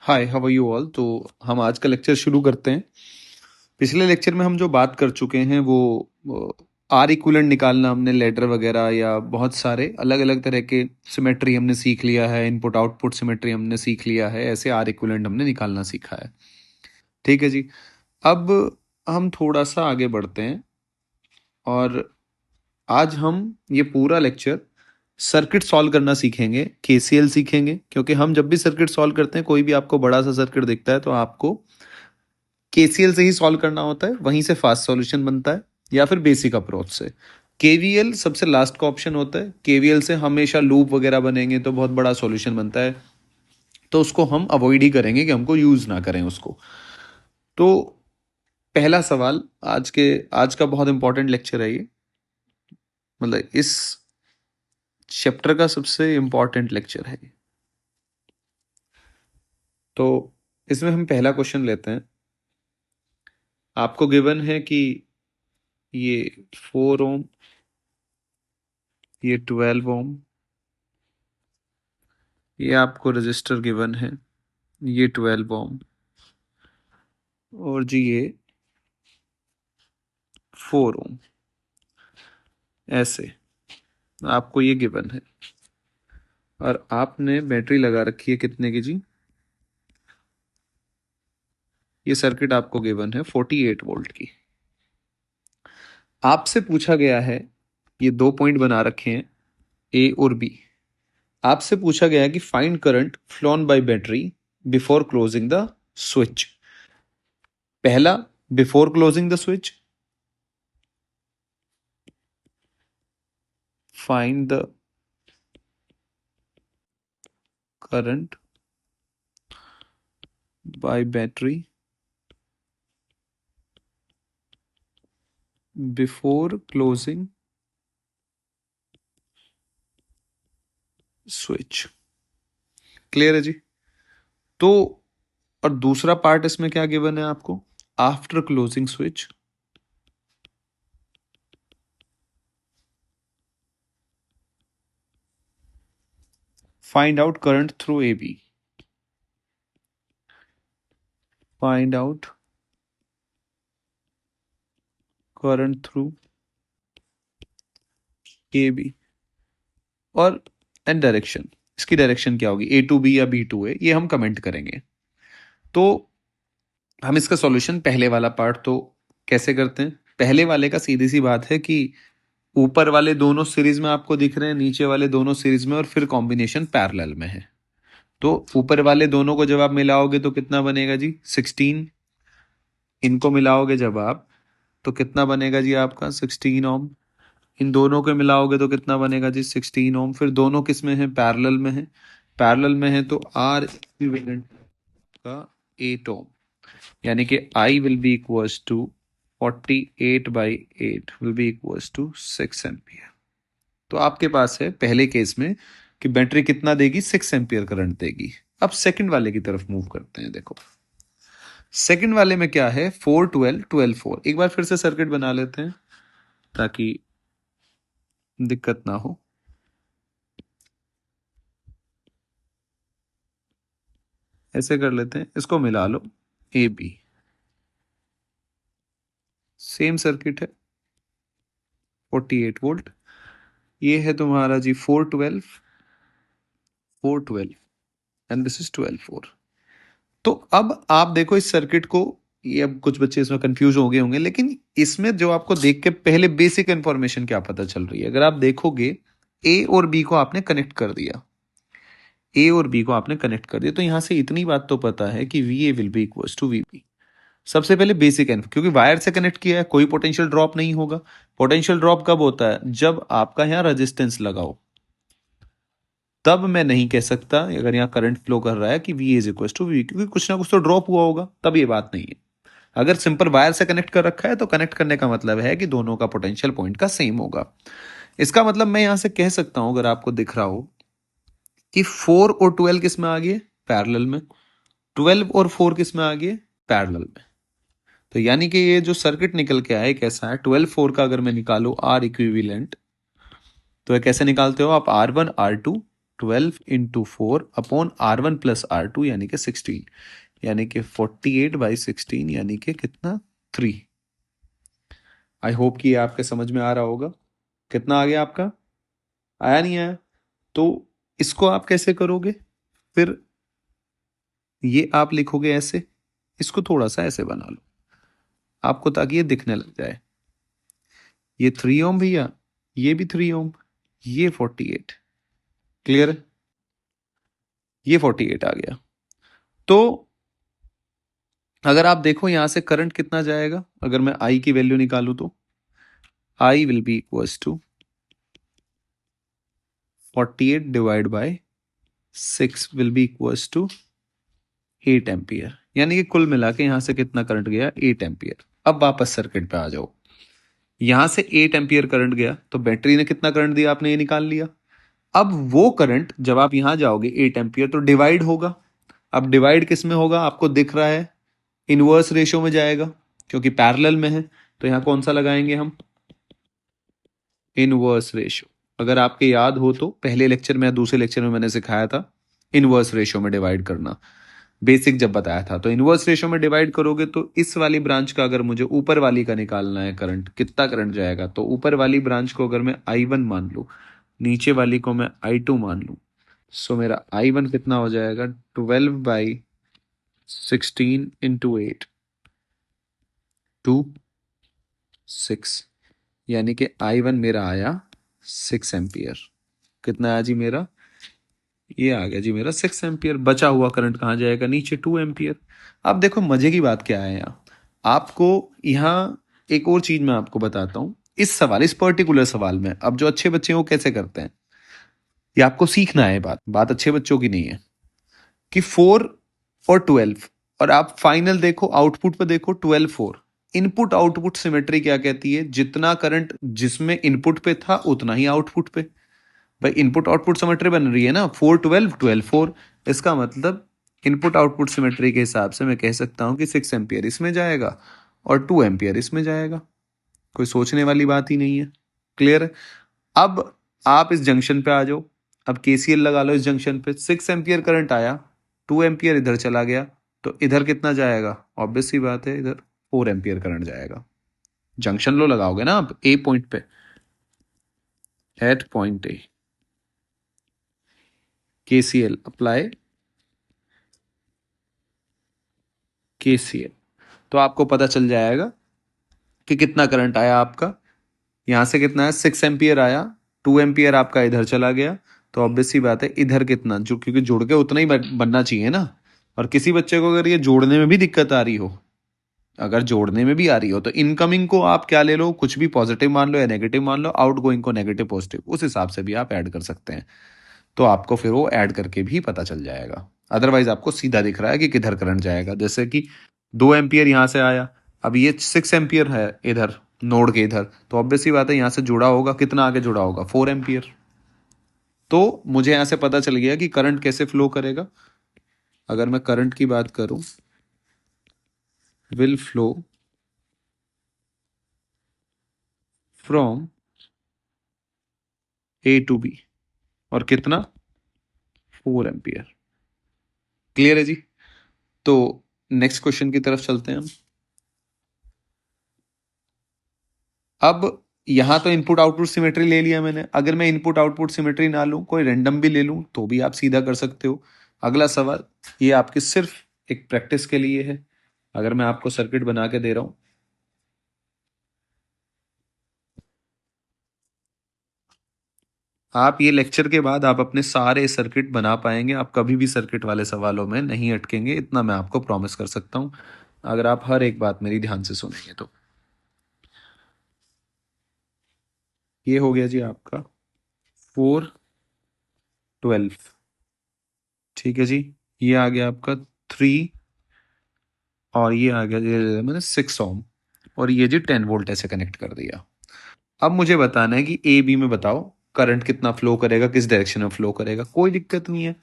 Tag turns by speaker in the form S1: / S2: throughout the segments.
S1: Hi, how are you all. तो हम आज का लेक्चर शुरू करते हैं। पिछले लेक्चर में हम जो बात कर चुके हैं वो आर इक्विवेलेंट निकालना, हमने लेटर वगैरह या बहुत सारे अलग अलग तरह के सिमेट्री हमने सीख लिया है। इनपुट आउटपुट सिमेट्री हमने सीख लिया है। ऐसे आर इक्विवेलेंट हमने निकालना सीखा है। ठीक है जी। अब हम थोड़ा सा आगे बढ़ते हैं और आज हम ये पूरा लेक्चर सर्किट सॉल्व करना सीखेंगे, केसीएल सीखेंगे। क्योंकि हम जब भी सर्किट सॉल्व करते हैं, कोई भी आपको बड़ा सा सर्किट दिखता है तो आपको केसीएल से ही सॉल्व करना होता है, वहीं से फास्ट सॉल्यूशन बनता है, या फिर बेसिक अप्रोच से। केवीएल सबसे लास्ट का ऑप्शन होता है। केवीएल से हमेशा लूप वगैरह बनेंगे तो बहुत बड़ा सॉल्यूशन बनता है, तो उसको हम अवॉइड ही करेंगे कि हमको यूज ना करें उसको। तो पहला सवाल आज का बहुत इंपॉर्टेंट लेक्चर है ये, मतलब इस चैप्टर का सबसे इंपॉर्टेंट लेक्चर है ये। तो इसमें हम पहला क्वेश्चन लेते हैं। आपको गिवन है कि ये 4 ओम, ये 12 ओम, ये आपको रजिस्टर गिवन है, ये 12 ओम, और जी ये 4 ओम। ऐसे आपको ये गिवन है और आपने बैटरी लगा रखी है कितने की जी। ये सर्किट आपको गिवन है 48 वोल्ट की। आपसे पूछा गया है, ये 2 पॉइंट बना रखे हैं ए और बी। आपसे पूछा गया है कि find current flown by battery before closing the switch. पहला, before closing the switch, find the current by battery before closing switch. Clear है जी। तो और दूसरा पार्ट इसमें क्या गिवन है आपको, after closing switch find out current through A B. Find out current through A B. और एंड डायरेक्शन, इसकी डायरेक्शन क्या होगी, ए टू बी या बी टू ए, ये हम कमेंट करेंगे। तो हम इसका सॉल्यूशन, पहले वाला पार्ट तो कैसे करते हैं। पहले वाले का सीधी सी बात है कि ऊपर वाले दोनों सीरीज में आपको दिख रहे हैं, नीचे वाले दोनों सीरीज में, और फिर कॉम्बिनेशन पैरेलल में है। तो ऊपर वाले दोनों को जब आप मिलाओगे तो कितना बनेगा जी, 16। इनको मिलाओगे जब आप तो कितना बनेगा जी आपका 16 ओम। इन दोनों को मिलाओगे तो कितना बनेगा जी 16 ओम। फिर दोनों किस में है, पैरेलल में है। पैरेलल में है तो आर इक्विवेलेंट का 8 ओम, यानी कि I will be equals to 48/8 will be equals to 6 ampere. तो आपके पास है पहले केस में कि बैटरी कितना देगी, 6 एम्पियर करंट देगी। अब सेकंड वाले की तरफ मूव करते हैं। देखो सेकंड वाले में क्या है, 4 12 12 4। एक बार फिर से सर्किट बना लेते हैं ताकि दिक्कत ना हो। ऐसे कर लेते हैं, इसको मिला लो, ए बी सेम सर्किट है, 48 वोल्ट। ये है तुम्हारा जी 4 12 एंड दिस इज 12 4। तो अब आप देखो इस सर्किट को, ये अब कुछ बच्चे इसमें कंफ्यूज हो गए होंगे, लेकिन इसमें जो आपको देख के पहले बेसिक इंफॉर्मेशन क्या पता चल रही है। अगर आप देखोगे, ए और बी को आपने कनेक्ट कर दिया, ए और बी को आपने कनेक्ट कर दिया, तो यहां से इतनी बात तो पता है कि V A will be equal to V B. सबसे पहले बेसिक इन्फो, क्योंकि वायर से कनेक्ट किया है, कोई पोटेंशियल ड्रॉप नहीं होगा। पोटेंशियल ड्रॉप कब होता है, जब आपका यहाँ रेजिस्टेंस लगाओ, तब मैं नहीं कह सकता अगर यहाँ करंट फ्लो कर रहा है कि V is equal to V, क्योंकि कुछ ना कुछ तो ड्रॉप हुआ होगा, तब ये बात नहीं है। अगर सिंपल वायर से कनेक्ट कर रखा है तो कनेक्ट करने का मतलब है कि दोनों का पोटेंशियल पॉइंट का सेम होगा। इसका मतलब मैं यहां से कह सकता हूं, अगर आपको दिख रहा हो कि 4 और 12 किस में आ गए, पैरेलल में। 12 और 4 किस में आ गए, पैरेलल में। तो यानी कि ये जो सर्किट निकल के आया कैसा है, 12 4 का अगर मैं निकालू आर इक्विवेलेंट, तो ये कैसे निकालते हो आप, R1 R2 12 into 4 upon R1 plus R2 यानी कि 16, यानी कि 48/16 यानी कि कितना 3। आई होप कि ये आपके समझ में आ रहा होगा। कितना आ गया आपका? आया नहीं आया? तो इसको आप कैसे करोगे फिर? ये आप लिखोगे ऐसे, इसको थोड़ा सा ऐसे बना लो आपको, ताकि ये दिखने लग जाए। ये 3 ओम भैया, ये भी 3 ओम, ये 48। क्लियर है? ये 48 आ गया। तो अगर आप देखो यहां से करंट कितना जाएगा, अगर मैं आई की वैल्यू निकालू तो I will be equals to 48 divide by 6 will be equals to 8 ampere, यानी कि कुल मिला के यहां से कितना करंट गया? 8 एम्पियर। अब वापस सर्किट पे आ जाओ। यहां से 8 एम्पियर करंट गया तो बैटरी ने कितना करंट दिया आपने ये निकाल लिया। अब वो करंट जब आप यहां जाओगे 8 एम्पियर तो डिवाइड होगा। अब डिवाइड किस में होगा आपको दिख रहा है? इनवर्स रेशियो में जाएगा, क्योंकि पैरेलल में है। तो यहां कौन सा लगाएंगे हम? Inverse ratio. अगर आपके याद हो तो पहले लेक्चर में या दूसरे लेक्चर में मैंने सिखाया था इनवर्स रेशियो में डिवाइड करना, बेसिक जब बताया था। तो इनवर्स रेशियो में डिवाइड करोगे तो इस वाली ब्रांच का अगर मुझे ऊपर वाली का निकालना है करंट, कितना करंट जाएगा, तो ऊपर वाली ब्रांच को अगर मैं I1 मान लूं, नीचे वाली को मैं I2 मान लूं, सो मेरा I1 कितना हो जाएगा? 12/16 इंटू 8 टू 6, यानी कि I1 मेरा आया 6 एम्पियर। कितना आया जी मेरा? ये आ गया जी मेरा 6 एम्पियर। बचा हुआ करंट कहाँ जाएगा? नीचे 2 एम्पियर। अब देखो मजे की बात क्या है यहाँ, आपको यहाँ एक और चीज मैं आपको बताता हूँ। इस सवाल, इस पर्टिकुलर सवाल में अब जो अच्छे बच्चे हैं वो कैसे करते हैं, ये आपको सीखना है। बात बात अच्छे बच्चों की नहीं है कि 4 और 12, और आप फाइनल देखो, आउटपुट पे देखो 12 4। इनपुट आउटपुट सिमेट्री क्या कहती है? जितना करंट जिसमें इनपुट पे था उतना ही आउटपुट पे। भाई इनपुट आउटपुट सिमेट्री बन रही है ना, 4 12 12 4। इसका मतलब इनपुट आउटपुट सिमेट्री के हिसाब से मैं कह सकता हूं कि 6 एम्पियर इसमें जाएगा और 2 एम्पियर इसमें जाएगा। कोई सोचने वाली बात ही नहीं है। क्लियर है? अब आप इस जंक्शन पे आ जाओ, अब केसीएल लगा लो इस जंक्शन पे। 6 एम्पियर करंट आया, 2 एम्पियर इधर चला गया, तो इधर कितना जाएगा? ऑब्वियस सी बात है, इधर 4 एम्पियर करंट जाएगा। जंक्शन लो लगाओगे ना आप ए पॉइंट पे, at point A, KCL apply, KCL, तो आपको पता चल जाएगा कि कितना करंट आया आपका। यहां से कितना है? 6 एम्पियर आया, 2 एम्पियर आपका इधर चला गया, तो ऑब्वियस सी बात है इधर कितना, जो क्योंकि जुड़ के उतना ही बनना चाहिए ना। और किसी बच्चे को अगर ये जोड़ने में भी दिक्कत आ रही हो, अगर जोड़ने में भी आ रही हो, तो इनकमिंग को आप क्या ले लो, कुछ भी पॉजिटिव मान लो या नेगेटिव मान लो, आउटगोइंग को नेगेटिव पॉजिटिव, उस हिसाब से भी आप ऐड कर सकते हैं। तो आपको फिर वो ऐड करके भी पता चल जाएगा। अदरवाइज आपको सीधा दिख रहा है कि किधर करंट जाएगा। जैसे कि 2 एम्पियर यहां से आया, अब ये 6 एम्पियर है इधर नोड के इधर, तो ऑब्वियस सी बात है यहां से जुड़ा होगा, कितना आगे जुड़ा होगा? 4 एम्पियर। तो मुझे यहां से पता चल गया कि करंट कैसे फ्लो करेगा। अगर मैं करंट की बात करूं, will flow from A to B, और कितना? 4 एम्पियर। क्लियर है जी? तो नेक्स्ट क्वेश्चन की तरफ चलते हैं हम। अब यहां तो इनपुट आउटपुट सिमेट्री ले लिया मैंने। अगर मैं इनपुट आउटपुट सिमेट्री ना लूं, कोई रैंडम भी ले लूं, तो भी आप सीधा कर सकते हो। अगला सवाल, ये आपकी सिर्फ एक प्रैक्टिस के लिए है। अगर मैं आपको सर्किट बना के दे रहा हूं, आप ये लेक्चर के बाद आप अपने सारे सर्किट बना पाएंगे, आप कभी भी सर्किट वाले सवालों में नहीं अटकेंगे, इतना मैं आपको प्रॉमिस कर सकता हूं, अगर आप हर एक बात मेरी ध्यान से सुनेंगे तो। ये हो गया जी आपका 4 12। ठीक है जी। ये आ गया आपका 3, और ये आ गया मैंने 6 ओम, और ये जी 10 वोल्ट ऐसे कनेक्ट कर दिया। अब मुझे बताना है कि ए बी में बताओ करंट कितना फ्लो करेगा, किस डायरेक्शन में फ्लो करेगा। कोई दिक्कत नहीं है,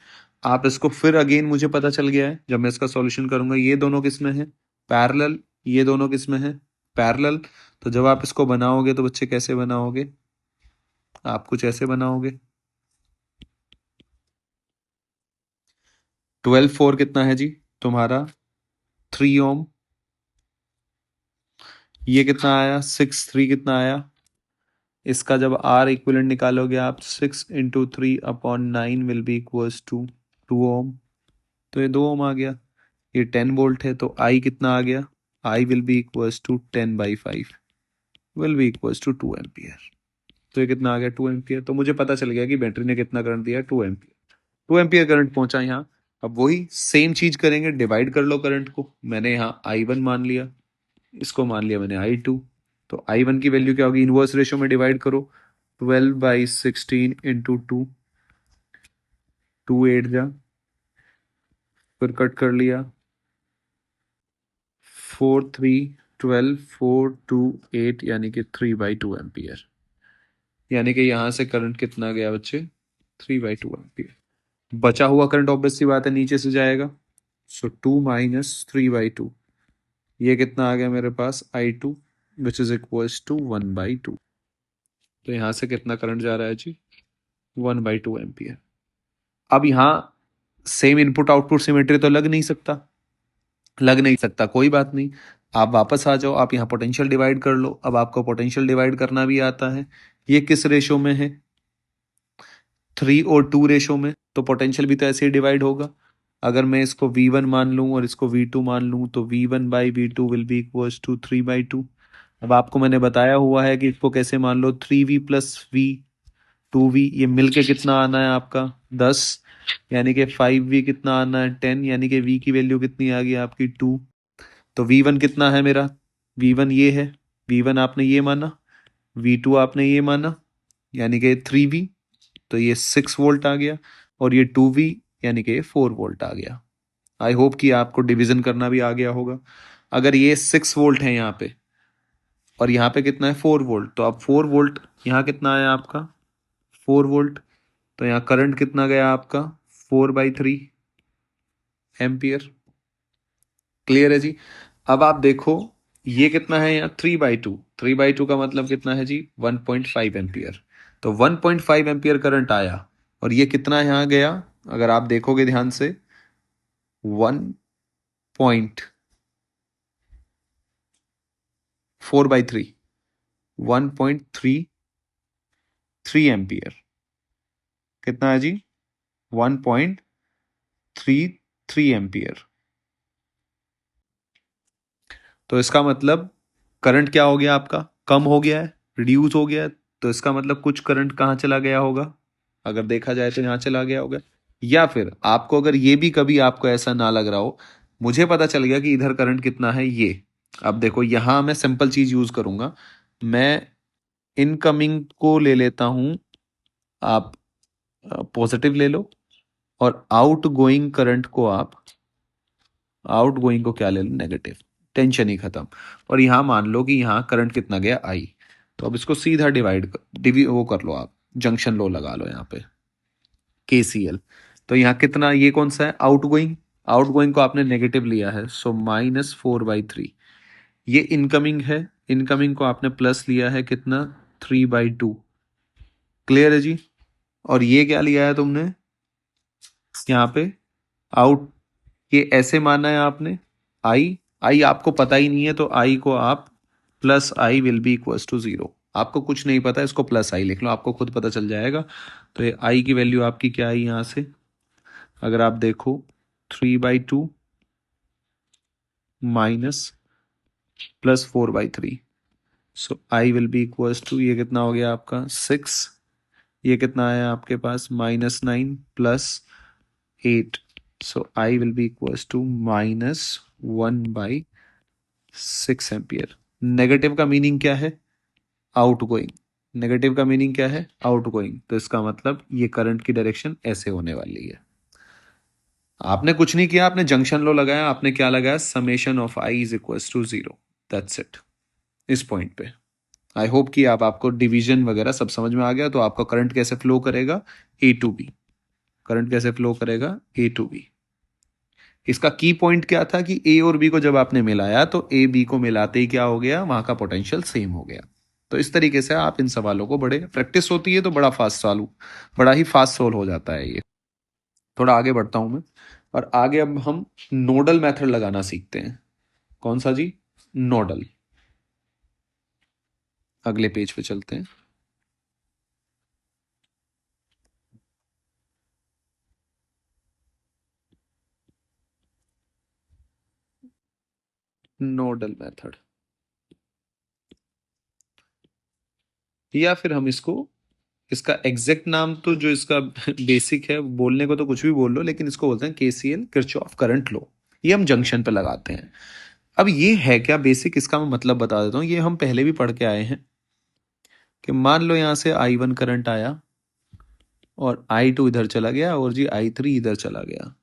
S1: आप इसको फिर अगेन, मुझे पता चल गया है जब मैं इसका सॉल्यूशन करूंगा। ये दोनों किस में है? पैरेलल। ये दोनों किस में है? पैरेलल। तो जब आप इसको बनाओगे तो बच्चे कैसे बनाओगे? आप कुछ ऐसे बनाओगे, 12 4 कितना है जी तुम्हारा 3 ओम। ये कितना आया 6 3 कितना आया। इसका जब आर इक्विवेलेंट निकालोगे आप 6 × 3/9 विल बी इक्वल्स टू 2 ओम। तो ये 2 ओम आ गया। ये 10 वोल्ट है तो आई कितना आ गया। I will be equals to 10/5 will be equals to 2 ampere. तो ये कितना आ गया 2 एम्पियर। तो मुझे पता चल गया कि बैटरी ने कितना करंट दिया 2 एम्पियर। 2 एम्पियर करंट पहुंचा यहाँ। अब वही सेम चीज करेंगे, डिवाइड कर लो करंट को। मैंने यहाँ I1 मान लिया, इसको मान लिया मैंने I2। तो I1 की वैल्यू क्या होगी, इनवर्स रेशियो में डिवाइड करो। 12/16 इंटू 2, 2 8 जा, फिर कट कर लिया 4 3 12 4 2 8 यानी कि 3/2 एम्पियर। यानी कि यहाँ से करंट कितना गया बच्चे 3/2 एम्पियर। बचा हुआ करंट ऑब्वियस सी बात है नीचे से जाएगा। सो 2 - 3/2 ये कितना आ गया मेरे पास I2 which is equals to 1/2। तो यहाँ से कितना करंट जा रहा है जी 1/2 एम्पियर। अब यहाँ सेम इनपुट आउटपुट सिमेट्री तो लग नहीं सकता, लग नहीं सकता, कोई बात नहीं। आप वापस आ जाओ, आप यहाँ पोटेंशियल डिवाइड कर लो। अब आपको पोटेंशियल डिवाइड करना भी आता है। ये किस रेशो में है 3 और 2 रेशो में, तो पोटेंशियल भी तो ऐसे ही डिवाइड होगा। अगर मैं इसको V1 मान लूं और इसको V2 मान लूं तो V1/V2 will be equals to 3/2। अब आपको मैंने बताया हुआ है कि इसको कैसे मान लो 3V + V 2V, ये मिलके कितना आना है आपका 10, यानी कि 5V कितना आना है 10, यानी कि V की वैल्यू कितनी आ गई आपकी 2। तो V1 कितना है मेरा, V1 ये है, V1 आपने ये माना, V2 आपने ये माना, यानी कि 3V, तो ये 6 वोल्ट आ गया, और ये 2V यानी कि 4 वोल्ट आ गया। आई होप कि आपको डिवीजन करना भी आ गया होगा। अगर ये 6 वोल्ट है यहाँ पे और यहाँ पे कितना है 4 वोल्ट, तो अब 4 वोल्ट यहाँ कितना आया आपका 4 वोल्ट, तो यहाँ करंट कितना गया आपका 4/3 एम्पियर। क्लियर है जी। अब आप देखो ये कितना है यहाँ 3/2, 3/2 का मतलब कितना है जी 1.5 एम्पियर। तो 1.5 एम्पियर करंट आया और ये कितना यहाँ गया, अगर आप देखोगे ध्यान से 1.4/3, 1.33 एम्पियर। कितना है जी 1.33 एम्पियर। तो इसका मतलब करंट क्या हो गया आपका, कम हो गया है, रिड्यूस हो गया है। तो इसका मतलब कुछ करंट कहाँ चला गया होगा, अगर देखा जाए तो यहाँ चला गया होगा। या फिर आपको अगर ये भी कभी आपको ऐसा ना लग रहा हो, मुझे पता चल गया कि इधर करंट कितना है ये। अब देखो यहाँ मैं सिंपल चीज यूज करूंगा, मैं इनकमिंग को ले लेता हूं, आप पॉजिटिव ले लो, और आउट गोइंग करंट को आप, आउट गोइंग को क्या ले लो नेगेटिव, टेंशन ही खत्म। और यहाँ मान लो कि यहाँ करंट कितना गया आई। तो अब इसको सीधा वो कर लो आप, जंक्शन लो लगा लो यहाँ पे KCL। तो यहाँ कितना, ये कौन सा है आउट गोइंग, आउट गोइंग को आपने नेगेटिव लिया है, सो -4/3। ये इनकमिंग है, इनकमिंग को आपने प्लस लिया है कितना 3/2। क्लियर है जी। और ये क्या लिया है तुमने यहाँ पे आउट, ये ऐसे माना है आपने आई, आई आपको पता ही नहीं है तो आई को आप +I will be equals to 0। आपको कुछ नहीं पता, इसको +I लिख लो, आपको खुद पता चल जाएगा। तो ये आई की वैल्यू आपकी क्या आई यहाँ से, अगर आप देखो 3/2 minus +4/3, so I will be equals to, ये कितना हो गया आपका 6, ये कितना आया आपके पास -9 +8, so I will be equals to -1/6 ampere. Negative का मीनिंग क्या है आउट गोइंग, नेगेटिव का मीनिंग क्या है आउट गोइंग। तो इसका मतलब ये करंट की डायरेक्शन ऐसे होने वाली है। आपने कुछ नहीं किया, आपने जंक्शन लो लगाया, आपने क्या लगाया summation of I is equals to 0, that's it. इस पॉइंट पे आई होप कि आपको डिवीजन वगैरह सब समझ में आ गया। तो आपका करंट कैसे फ्लो करेगा A टू B, करंट कैसे फ्लो करेगा A टू B। इसका की पॉइंट क्या था कि A और B को जब आपने मिलाया तो A B को मिलाते ही क्या हो गया, वहां का पोटेंशियल सेम हो गया। तो इस तरीके से आप इन सवालों को, बड़े प्रैक्टिस होती है तो बड़ा ही फास्ट सोल्व हो जाता है ये। थोड़ा आगे बढ़ता हूं मैं। और आगे अब हम नोडल मेथड लगाना सीखते हैं। कौन सा जी? नोडल। अगले पेज पे चलते हैं। नोडल मेथड, या फिर हम इसको, इसका एग्जैक्ट नाम तो जो इसका बेसिक है, बोलने को तो कुछ भी बोल लो, लेकिन इसको बोलते हैं केसीएल, किरचॉफ करंट लॉ। ये हम जंक्शन पे लगाते हैं। अब ये है क्या बेसिक, इसका मैं मतलब बता देता हूँ। ये हम पहले भी पढ़ के आए हैं कि मान लो यहां से I1 करंट आया और I2 इधर चला गया और जी I3 इधर चला गया।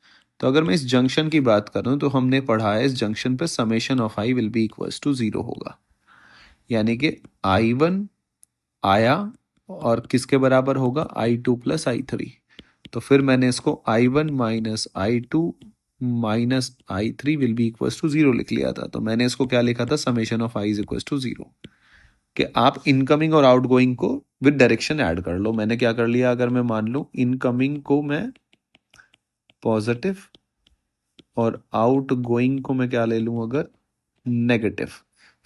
S1: तो अगर मैं इस जंक्शन की बात करूं तो हमने पढ़ा है इस जंक्शन पे summation of I will be equals to 0 होगा। यानी कि I1 आया और किसके बराबर होगा? I2 plus I3। तो फिर मैंने इसको I1 minus I2 minus I3 will be equals to 0 लिख लिया था। तो मैंने इसको क्या लिखा था? Summation of I is equals to 0। कि आप इनकमिंग और आउटगोइंग को विद डायरेक्शन ऐड कर लो। मैंने क्या कर लिया, अगर मैं मान लूं इनकमिंग को मैं पॉजिटिव और आउटगोइंग को मैं क्या ले लूं अगर नेगेटिव,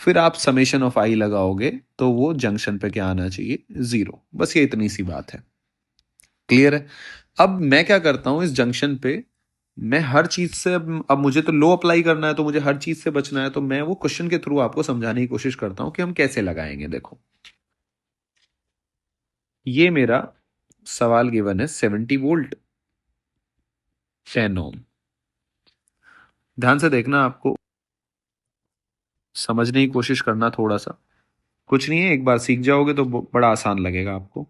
S1: फिर आप समेशन ऑफ आई लगाओगे तो वो जंक्शन पे क्या आना चाहिए? 0। बस ये इतनी सी बात है। क्लियर है? अब मैं क्या करता हूं इस जंक्शन पे, मैं हर चीज से, अब मुझे तो लो अप्लाई करना है, तो मुझे हर चीज से बचना है, तो मैं वो क्वेश्चन के थ्रू आपको समझाने की कोशिश करता हूं कि हम कैसे लगाएंगे। देखो, ये मेरा सवाल गिवन है 70 वोल्ट 10 ओम। ध्यान से देखना, आपको समझने की कोशिश करना थोड़ा सा। कुछ नहीं है, एक बार सीख जाओगे तो बड़ा आसान लगेगा आपको।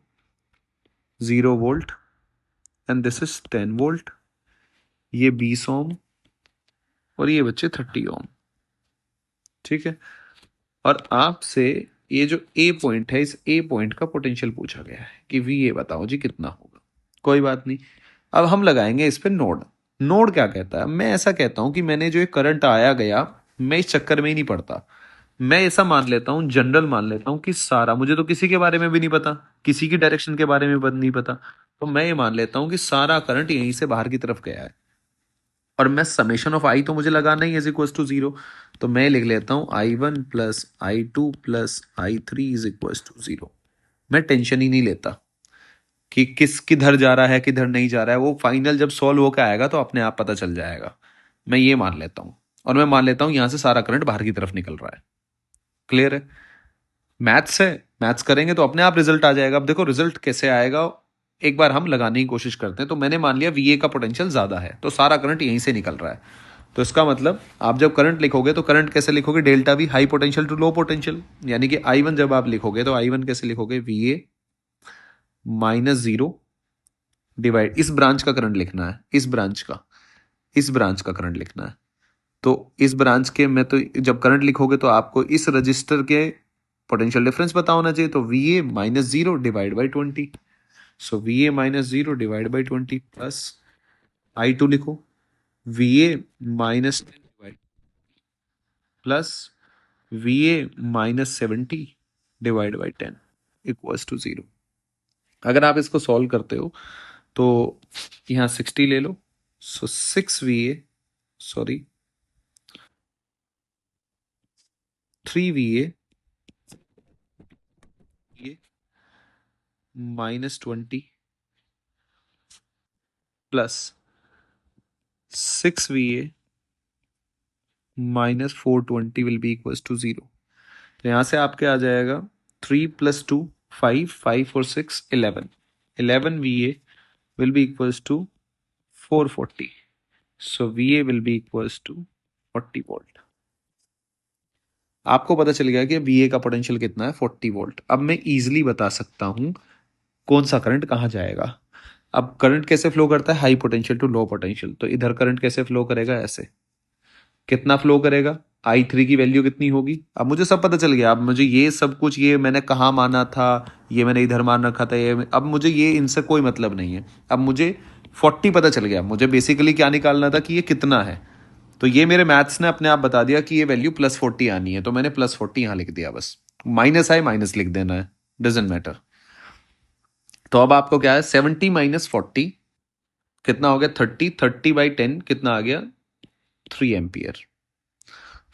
S1: 0 volt and this is 10 volt, ये 20 ओम और ये बच्चे 30 ओम। ठीक है? और आपसे ये जो ए पॉइंट है, इस ए पॉइंट का पोटेंशियल पूछा गया है कि वी ए बताओ जी कितना होगा। कोई बात नहीं, अब हम लगाएंगे इस पे नोड। नोड क्या कहता है? मैं ऐसा कहता हूं कि मैंने जो एक करंट आया गया, मैं इस चक्कर में ही नहीं पड़ता। मैं ऐसा मान लेता हूं, जनरल मान लेता हूं कि सारा, मुझे तो किसी के बारे में भी नहीं पता, किसी की डायरेक्शन के बारे में नहीं पता, तो मैं ये मान लेता हूं कि सारा करंट यहीं से बाहर की तरफ गया है। और मैं समेशन ऑफ आई तो मुझे लगाना ही इज इक्वल टू 0। तो मैं लिख लेता हूं I1 plus I2 plus I3 is equal to 0। मैं टेंशन ही नहीं लेता कि किस किधर जा रहा है किधर नहीं जा रहा है, वो फाइनल जब सॉल्व होकर आएगा तो अपने आप पता चल जाएगा। मैं ये मान लेता हूं, और मैं मान लेता हूं यहां से सारा करंट बाहर की तरफ निकल रहा है। क्लियर है? मैथ्स है, मैथ्स करेंगे तो अपने आप रिजल्ट आ जाएगा। अब देखो रिजल्ट कैसे आएगा, एक बार हम लगाने की कोशिश करते हैं। तो मैंने मान लिया वीए का पोटेंशियल ज्यादा है, तो सारा करंट यहीं से निकल रहा है। तो इसका मतलब आप जब करंट लिखोगे तो करंट कैसे लिखोगे? Delta V, high potential to low potential. यानी कि I1 जब आप लिखोगे तो I1 कैसे लिखोगे? वीए माइनस 0 डिवाइड, इस ब्रांच का करंट लिखना है, इस ब्रांच का करंट लिखना है। तो इस ब्रांच के में तो जब करंट लिखोगे तो आपको इस रजिस्टर के पोटेंशियल डिफरेंस पता होना चाहिए। तो V A minus 0 divide by 20। So V A minus 0 divide by 20 plus I2 लिखो, V A minus plus V A minus 70 divide by 10 equals to 0। अगर आप इसको सॉल्व करते हो तो यहाँ 60 ले लो। So 6 VA, sorry 3 VA minus 20 plus 6 VA minus 420 will be equals to 0। तो यहाँ से आपके आ जाएगा 3 प्लस 2 5, 5 और 6 11, 11 VA will be equals to 440। So VA will be equals to 40 volt. आपको पता चल गया कि VA का पोटेंशियल कितना है? 40 वोल्ट। अब मैं इजीली बता सकता हूं कौन सा करंट कहाँ जाएगा। अब करंट कैसे फ्लो करता है? High potential to low potential. तो इधर करंट कैसे फ्लो करेगा? ऐसे। कितना फ्लो करेगा? I3 की वैल्यू कितनी होगी? अब मुझे सब पता चल गया। अब मुझे ये सब कुछ, ये मैंने कहाँ माना था, ये मैंने इधर मान रखा था, ये अब मुझे ये इनसे कोई मतलब नहीं है। अब मुझे 40 पता चल गया। मुझे बेसिकली क्या निकालना था कि ये कितना है। तो ये मेरे मैथ्स ने अपने आप बता दिया कि ये वैल्यू +40 आनी है। तो मैंने +40 यहां लिख दिया। बस माइनस आए माइनस लिख देना है, डजेंट मैटर। तो अब आपको क्या है? 70 माइनस 40 कितना हो गया 30 कितना आ गया 3 एम्पियर।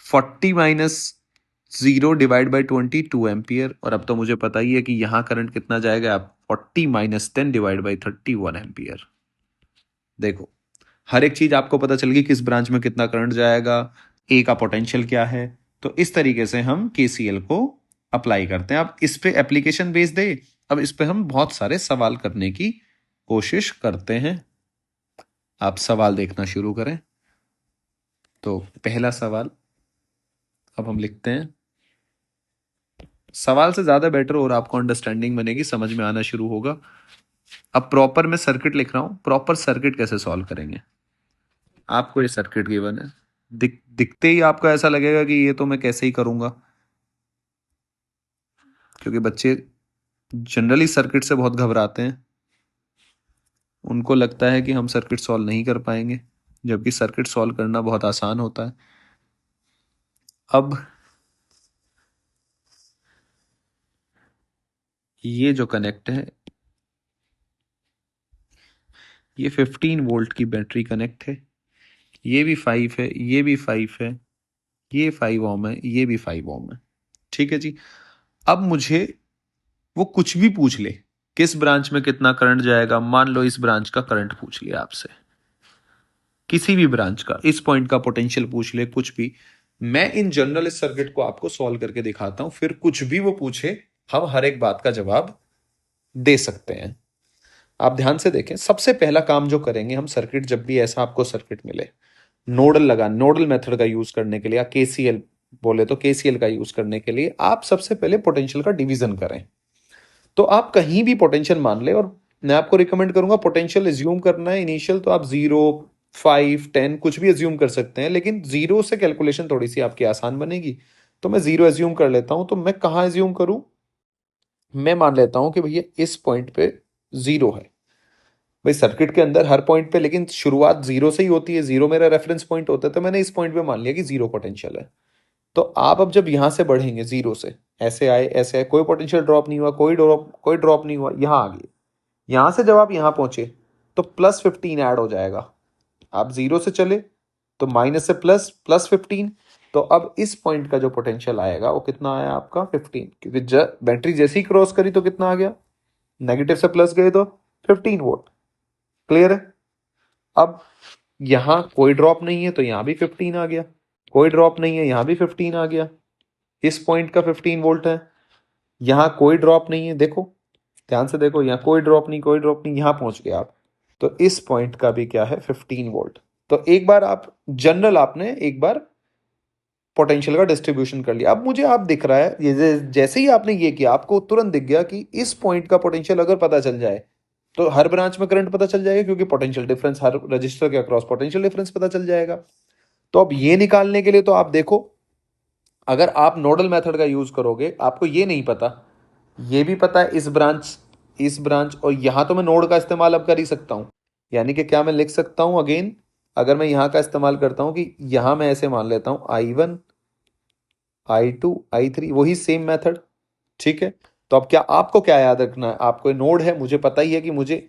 S1: 40 - 0 / 20 2 एम्पियर। और अब तो मुझे पता ही है कि यहां करंट कितना जाएगा, आप 40 - 10 / 30 1 एम्पियर। देखो हर एक चीज आपको पता चल गई, किस ब्रांच में कितना करंट जाएगा, ए का पोटेंशियल क्या है। तो इस तरीके से हम केसीएल को अप्लाई करते हैं। अब इस पे एप्लीकेशन बेस दे, अब इस पे हम बहुत सारे सवाल करने की कोशिश करते हैं। आप सवाल देखना शुरू करें। तो पहला सवाल अब हम लिखते हैं। सवाल से ज्यादा बेटर और आपको अंडरस्टैंडिंग बनेगी, समझ में आना शुरू होगा। अब प्रॉपर मैं सर्किट लिख रहा हूं, प्रॉपर सर्किट कैसे सॉल्व करेंगे। आपको ये सर्किट गिवन है, दिखते ही आपको ऐसा लगेगा कि ये तो मैं कैसे ही करूंगा, क्योंकि बच्चे जनरली सर्किट से बहुत घबराते हैं। उनको लगता है कि हम सर्किट सॉल्व नहीं कर पाएंगे, जबकि सर्किट सॉल्व करना बहुत आसान होता है। अब ये जो कनेक्ट है, ये 15 वोल्ट की बैटरी कनेक्ट है। ये भी 5 है, ये भी 5 है, ये 5 ओम है, ये भी 5 ओम है। ठीक है जी। अब मुझे वो कुछ भी पूछ ले, किस ब्रांच में कितना करंट जाएगा, मान लो इस ब्रांच का करंट पूछ लिया आपसे, किसी भी ब्रांच का, इस पॉइंट का पोटेंशियल पूछ ले, कुछ भी। मैं इन जनरल इस सर्किट को आपको सॉल्व करके दिखाता हूं, फिर कुछ भी वो पूछे हम हर एक बात का जवाब दे सकते हैं। आप ध्यान से देखें, सबसे पहला काम जो करेंगे हम, सर्किट जब भी ऐसा आपको सर्किट मिले, नोडल मेथड का यूज करने के लिए, या केसीएल बोले तो केसीएल का यूज करने के लिए, आप सबसे पहले पोटेंशियल का डिवीजन करें। तो आप कहीं भी पोटेंशियल मान ले, और मैं आपको रिकमेंड करूंगा पोटेंशियल एज्यूम करना है इनिशियल, तो आप 0 5 10 कुछ भी एज्यूम कर सकते हैं, लेकिन 0 से कैलकुलेशन थोड़ी सी आपकी आसान बनेगी। तो मैं 0 एज्यूम कर लेता हूं। तो मैं कहां एज्यूम करूं, मैं मान लेता हूं कि भैया इस पॉइंट पे 0 है। भाई सर्किट के अंदर हर पॉइंट पे लेकिन शुरुआत 0 से ही होती है, 0 मेरा रेफरेंस पॉइंट होता है। तो मैंने इस पॉइंट पे मान लिया कि 0 पोटेंशियल है। तो आप अब जब यहां से बढ़ेंगे 0 से, ऐसे आए, कोई पोटेंशियल ड्रॉप नहीं हुआ, कोई ड्रॉप नहीं हुआ, यहां आ गए। यहां से जब आप यहां पहुंचे तो +15 ऐड हो जाएगा। आप 0 से चले तो माइनस से प्लस, +15। तो अब इस पॉइंट का जो पोटेंशियल आएगा वो कितना आया आपका 15, क्योंकि बैटरी जैसे ही क्रॉस करी तो कितना आ गया, नेगेटिव से प्लस गए तो 15 वोल्ट। क्लियर है। अब यहां कोई ड्रॉप नहीं है तो यहां भी 15 आ गया, कोई ड्रॉप नहीं है यहां भी 15 आ गया। इस पॉइंट का 15 वोल्ट है, यहां कोई ड्रॉप नहीं है, देखो ध्यान से देखो, यहां कोई ड्रॉप नहीं, कोई ड्रॉप नहीं, यहां पहुंच गए आप। तो इस पॉइंट का भी क्या है 15 वोल्ट। तो एक बार आप जनरल, आपने एक बार पोटेंशियल का डिस्ट्रीब्यूशन कर लिया। अब मुझे आप दिख रहा है, ये जैसे ही आपने ये किया आपको तुरंत दिख गया कि इस पॉइंट का पोटेंशियल अगर पता चल जाए तो हर ब्रांच में करंट पता चल जाएगा, क्योंकि पोटेंशियल डिफरेंस, हर रजिस्टर के अक्रॉस पोटेंशियल डिफरेंस पता चल जाएगा। तो अब ये निकालने के लिए तो आप देखो, अगर आप नोडल मेथड का यूज करोगे, आपको ये नहीं पता, ये भी पता है इस ब्रांच, और यहां तो मैं नोड का इस्तेमाल अब कर ही सकता हूं। यानी कि क्या मैं लिख सकता हूं अगेन, अगर मैं यहां का इस्तेमाल करता हूं कि यहां मैं ऐसे मान लेता हूं I1 I2 I3, वही सेम मेथड। ठीक है। तो अब क्या आपको क्या याद रखना है, आपको नोड है, मुझे पता ही है कि मुझे,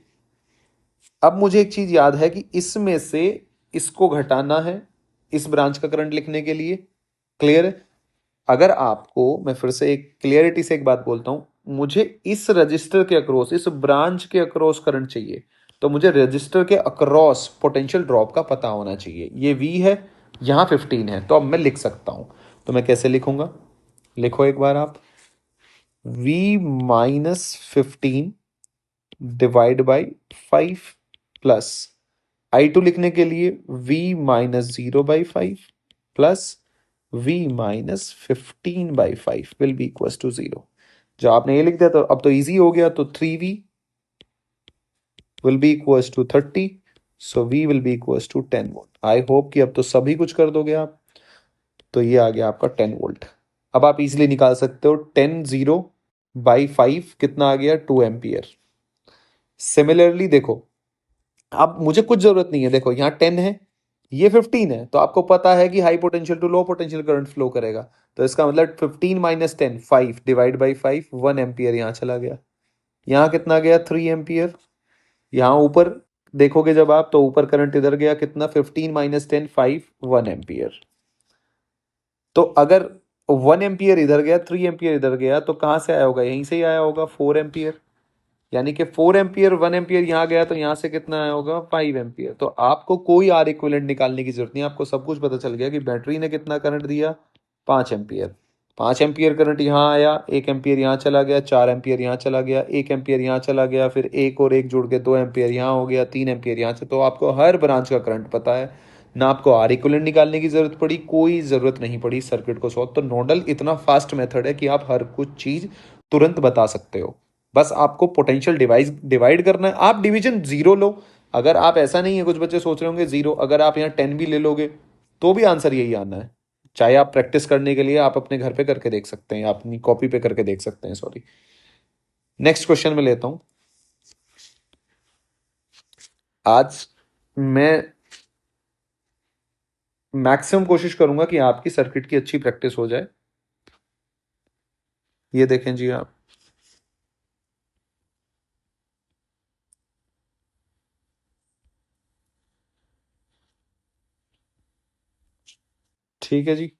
S1: अब मुझे एक चीज याद है कि इसमें से इसको घटाना है इस ब्रांच का करंट लिखने के लिए। क्लियर है। अगर आपको, मैं फिर से एक क्लियरिटी से एक बात बोलता हूं, मुझे इस रजिस्टर के अक्रॉस, इस ब्रांच के अक्रॉस करंट चाहिए, तो मुझे रजिस्टर के अक्रॉस पोटेंशियल ड्रॉप का पता होना चाहिए। ये V है, यहां 15 है, तो अब मैं लिख सकता हूं। तो मैं कैसे लिखूंगा, लिखो एक बार आप, V - 15 divide by 5 plus I2 लिखने के लिए V - 0/5 plus V - 15/5 will be equal to 0। जो आपने ये लिख दिया तो अब तो इजी हो गया। तो 3V will be equal to 30, so V will be equal to 10 volt. I hope कि अब तो सभी कुछ कर दोगे आप। तो ये आ गया आपका 10 वोल्ट। अब आप इजीली निकाल सकते हो 10/0/5 कितना आ गया, 2 एम्पियर। सिमिलरली देखो, अब मुझे कुछ जरूरत नहीं है, देखो यहाँ 10 है, ये 15 है, तो आपको पता है कि high potential to low potential current flow करेगा। तो इसका मतलब 15 - 10 5 डिवाइड बाई 5 1 एम्पियर यहाँ चला गया। यहाँ कितना गया 3 एम्पियर। यहाँ ऊपर देखोगे जब आप, तो ऊपर करंट इधर गया कितना, 15 माइनस 10 5, 1 एम्पियर। तो अगर 1 एम्पियर इधर गया, 3 एम्पियर इधर गया, तो कहाँ से आया होगा, यहीं से ही आया होगा, 4 एम्पियर। यानी कि 4 एम्पियर, 1 एम्पियर यहाँ गया, तो यहाँ से कितना आया होगा, 5 एम्पियर। तो आपको कोई आर इक्विवेलेंट निकालने की जरूरत नहीं, आपको सब कुछ पता चल गया कि बैटरी ने कितना करंट दिया, 5 एम्पियर। 5 एम्पियर करंट यहाँ आया, 1 एम्पियर यहाँ चला गया, 4 एम्पियर यहाँ चला गया, 1 एम्पियर यहाँ चला गया, फिर एक और एक जुड़ के 2 एम्पियर यहाँ हो गया, 3 एम्पियर यहाँ से। तो आपको हर ब्रांच का करंट पता है, ना आपको आर इक्विवेलेंट निकालने की जरूरत पड़ी, कोई जरूरत नहीं पड़ी सर्किट को सॉल्व। तो नोडल इतना फास्ट मेथड है कि आप हर कुछ चीज तुरंत बता सकते हो। बस आपको पोटेंशियल डिवाइस डिवाइड करना है, आप डिवीजन जीरो लो। अगर आप, ऐसा नहीं है, कुछ बच्चे सोच रहे होंगे जीरो, अगर आप यहाँ 10 भी ले लोगे तो भी आंसर यही आना है। चाहे आप प्रैक्टिस करने के लिए आप अपने घर पे करके देख सकते हैं, अपनी कॉपी पे करके देख सकते हैं, सॉरी। नेक्स्ट क्वेश्चन में लेता हूं। आज मैं मैक्सिमम कोशिश करूंगा कि आपकी सर्किट की अच्छी प्रैक्टिस हो जाए। ये देखें जी आप, ठीक है जी।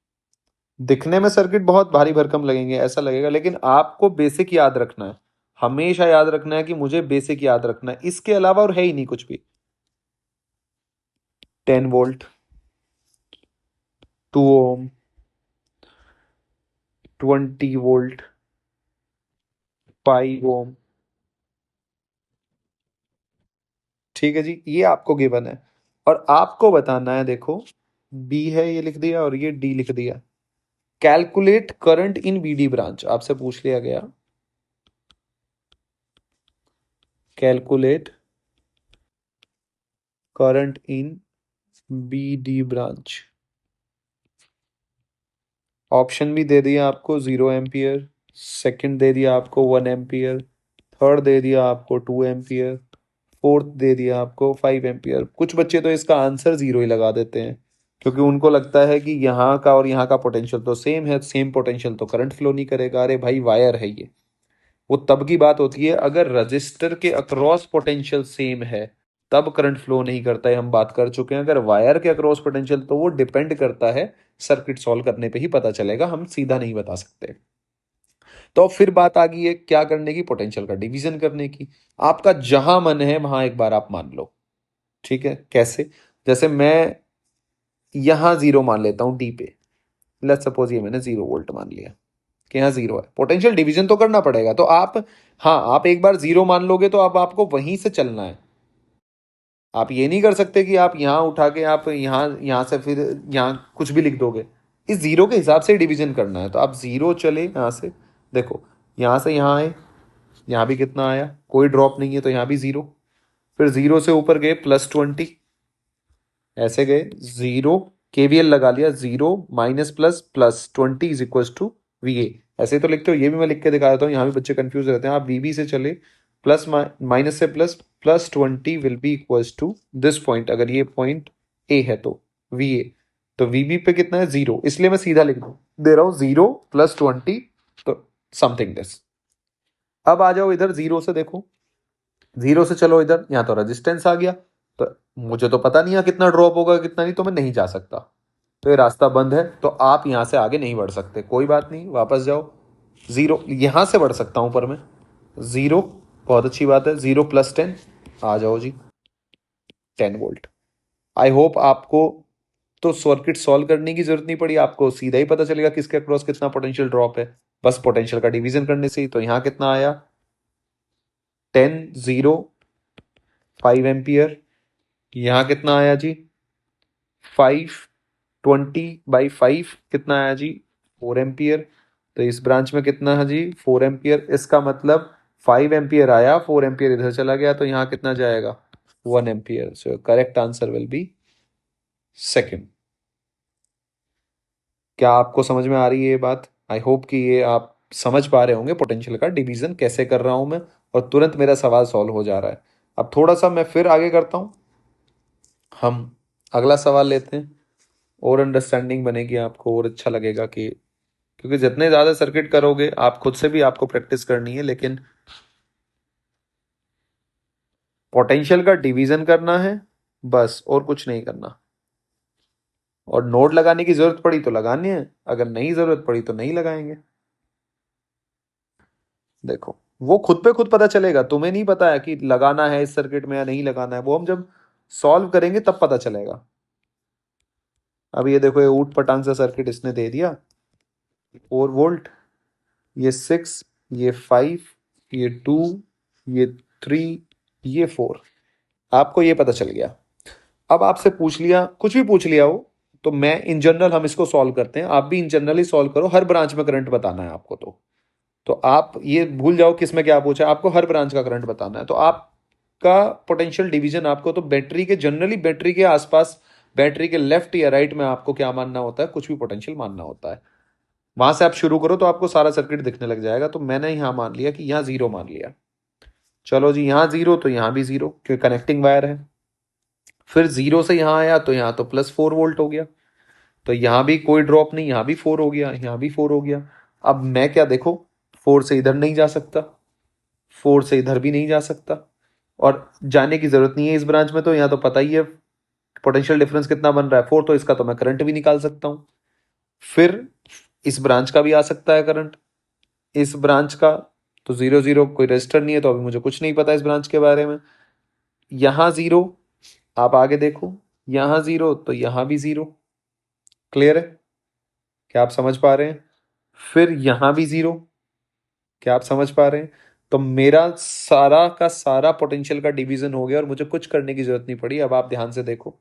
S1: दिखने में सर्किट बहुत भारी भरकम लगेंगे, ऐसा लगेगा, लेकिन आपको बेसिक याद रखना है। हमेशा याद रखना है कि मुझे बेसिक याद रखना है, इसके अलावा और है ही नहीं कुछ भी। 10 वोल्ट, 2 ओम, 20 वोल्ट, 5 ओम। ठीक है जी, ये आपको गिवन है। और आपको बताना है, देखो, बी है ये लिख दिया और ये डी लिख दिया। Calculate current in BD branch आपसे पूछ लिया गया। Calculate current in BD branch. Option भी दे दिया आपको, 0 एम्पियर, सेकंड दे दिया आपको 1 एम्पियर, थर्ड दे दिया आपको 2 एम्पियर, फोर्थ दे दिया आपको 5 एम्पियर। कुछ बच्चे तो इसका आंसर जीरो ही लगा देते हैं, क्योंकि उनको लगता है कि यहाँ का और यहाँ का पोटेंशियल तो सेम है, सेम पोटेंशियल तो करंट फ्लो नहीं करेगा। अरे भाई, वायर है ये। वो तब की बात होती है अगर रजिस्टर के अक्रॉस पोटेंशियल सेम है, तब करंट फ्लो नहीं करता है, हम बात कर चुके हैं। अगर वायर के अक्रॉस पोटेंशियल, तो वो डिपेंड करता है, सर्किट सॉल्व करने पे ही पता चलेगा, हम सीधा नहीं बता सकते। तो फिर बात आ गई है क्या करने की, पोटेंशियल का डिवीजन करने की। आपका जहां मन है वहां एक बार आप मान लो। ठीक है, कैसे? जैसे मैं यहां जीरो मान लेता हूं डी पे। लेट्स सपोज ये मैंने 0 वोल्ट मान लिया कि यहाँ जीरो है, पोटेंशियल डिवीजन तो करना पड़ेगा। तो आप, हाँ, आप एक बार जीरो मान लोगे तो अब आपको वहीं से चलना है। आप ये नहीं कर सकते कि आप यहाँ उठा के आप यहाँ यहाँ से फिर यहाँ कुछ भी लिख दोगे। इस जीरो के हिसाब से डिवीजन करना है। तो आप जीरो चले यहाँ से, देखो, यहाँ से यहाँ आए, यहाँ भी कितना आया, कोई ड्रॉप नहीं है, तो यहाँ भी जीरो। फिर जीरो से ऊपर गए +20, ऐसे गए जीरो, केवीएल लगा लिया, zero minus plus plus 20 is equal to V A. ऐसे तो लिखते हो, ये भी मैं लिख के दिखा देता हूँ, यहाँ भी बच्चे कंफ्यूज रहते हैं। आप वीबी से चले, प्लस माइनस से plus, +20 will be equals to this point, अगर ये पॉइंट ए है तो वी ए। तो वीबी पे कितना है, जीरो, इसलिए मैं सीधा लिख दे रहा हूँ, जीरो +20, तो समथिंग दिस। अब आ जाओ इधर, जीरो से देखो, जीरो से चलो इधर, यहाँ तो रेजिस्टेंस आ गया। तो मुझे तो पता नहीं है कितना ड्रॉप होगा कितना नहीं, तो मैं नहीं जा सकता, तो ये रास्ता बंद है, तो आप यहाँ से आगे नहीं बढ़ सकते। कोई बात नहीं, वापस जाओ, जीरो, यहाँ से बढ़ सकता हूँ पर मैं, जीरो, बहुत अच्छी बात है, जीरो +10, आ जाओ जी, 10 वोल्ट। आई होप आपको तो सर्किट सॉल्व करने की जरूरत नहीं पड़ी, आपको सीधा ही पता चलेगा किसके अक्रॉस कितना पोटेंशियल ड्रॉप है, बस पोटेंशियल का डिवीजन करने से ही। तो यहाँ कितना आया, 10, 0, 5 एम्पियर। यहाँ कितना आया जी, 5, 20/5 कितना आया जी, 4 एम्पियर। तो इस ब्रांच में कितना है जी, 4 एम्पियर। इसका मतलब 5 एम्पियर आया, 4 एम्पियर इधर चला गया, तो यहाँ कितना जाएगा, 1 ampere. So correct answer will be second. क्या आपको समझ में आ रही है ये बात? आई होप कि ये आप समझ पा रहे होंगे पोटेंशियल का डिवीजन कैसे कर रहा हूं मैं, और तुरंत मेरा सवाल सॉल्व हो जा रहा है। अब थोड़ा सा मैं फिर आगे करता हूं, हम अगला सवाल लेते हैं, और अंडरस्टैंडिंग बनेगी आपको, और अच्छा लगेगा कि, क्योंकि जितने ज़्यादा सर्किट करोगे, आप खुद से भी आपको प्रैक्टिस करनी है, लेकिन पोटेंशियल का डिवीजन करना है बस, और कुछ नहीं करना। और नोड लगाने की जरूरत पड़ी तो लगानी है, अगर नहीं जरूरत पड़ी तो नहीं लगाएंगे। देखो वो खुद पे खुद पता चलेगा, तुम्हें नहीं पता है कि लगाना है इस सर्किट में या नहीं लगाना है, वो हम जब सॉल्व करेंगे तब पता चलेगा। अब ये देखो, ये ऊट पटांग सा सर्किट इसने दे दिया, 4 वोल्ट, ये 6, ये 5, ये 2, ये 3, ये 4। आपको ये पता चल गया। अब आपसे पूछ लिया, कुछ भी पूछ लिया हो, तो मैं इन जनरल हम इसको सॉल्व करते हैं, आप भी इन जनरल ही सॉल्व करो। हर ब्रांच में करंट बताना है आपको, तो आप ये भूल जाओ किसमें क्या पूछा, आपको हर ब्रांच का करंट बताना है। तो आपका पोटेंशियल डिवीजन आपको तो बैटरी के, जनरली बैटरी के आसपास, बैटरी के लेफ्ट या राइट में आपको क्या मानना होता है, कुछ भी पोटेंशियल मानना होता है। वहां से आप शुरू करो तो आपको सारा सर्किट दिखने लग जाएगा। तो मैंने यहां मान लिया कि यहां जीरो मान लिया। चलो जी, यहां जीरो तो यहां भी जीरो, क्योंकि कनेक्टिंग वायर है। फिर जीरो से यहां आया तो यहां तो +4 वोल्ट हो गया, तो यहां भी कोई ड्रॉप नहीं, यहां भी 4 हो गया, यहां भी 4 हो गया। अब मैं क्या, देखो 4 से इधर नहीं जा सकता, 4 से इधर भी नहीं जा सकता, और जाने की जरूरत नहीं है इस ब्रांच में। तो यहाँ तो पता ही है पोटेंशियल डिफरेंस कितना बन रहा है, 4, तो इसका तो मैं करंट भी निकाल सकता हूं। फिर इस ब्रांच का भी आ सकता है करंट, इस ब्रांच का तो 0 0, कोई रजिस्टर नहीं है तो अभी मुझे कुछ नहीं पता इस ब्रांच के बारे में। यहां जीरो, आप आगे देखो, यहां जीरो तो यहां भी जीरो। क्लियर है? क्या आप समझ पा रहे हैं? फिर यहां भी जीरो, क्या आप समझ पा रहे हैं? तो मेरा सारा का सारा पोटेंशियल का डिवीजन हो गया और मुझे कुछ करने की जरूरत नहीं पड़ी। अब आप ध्यान से देखो,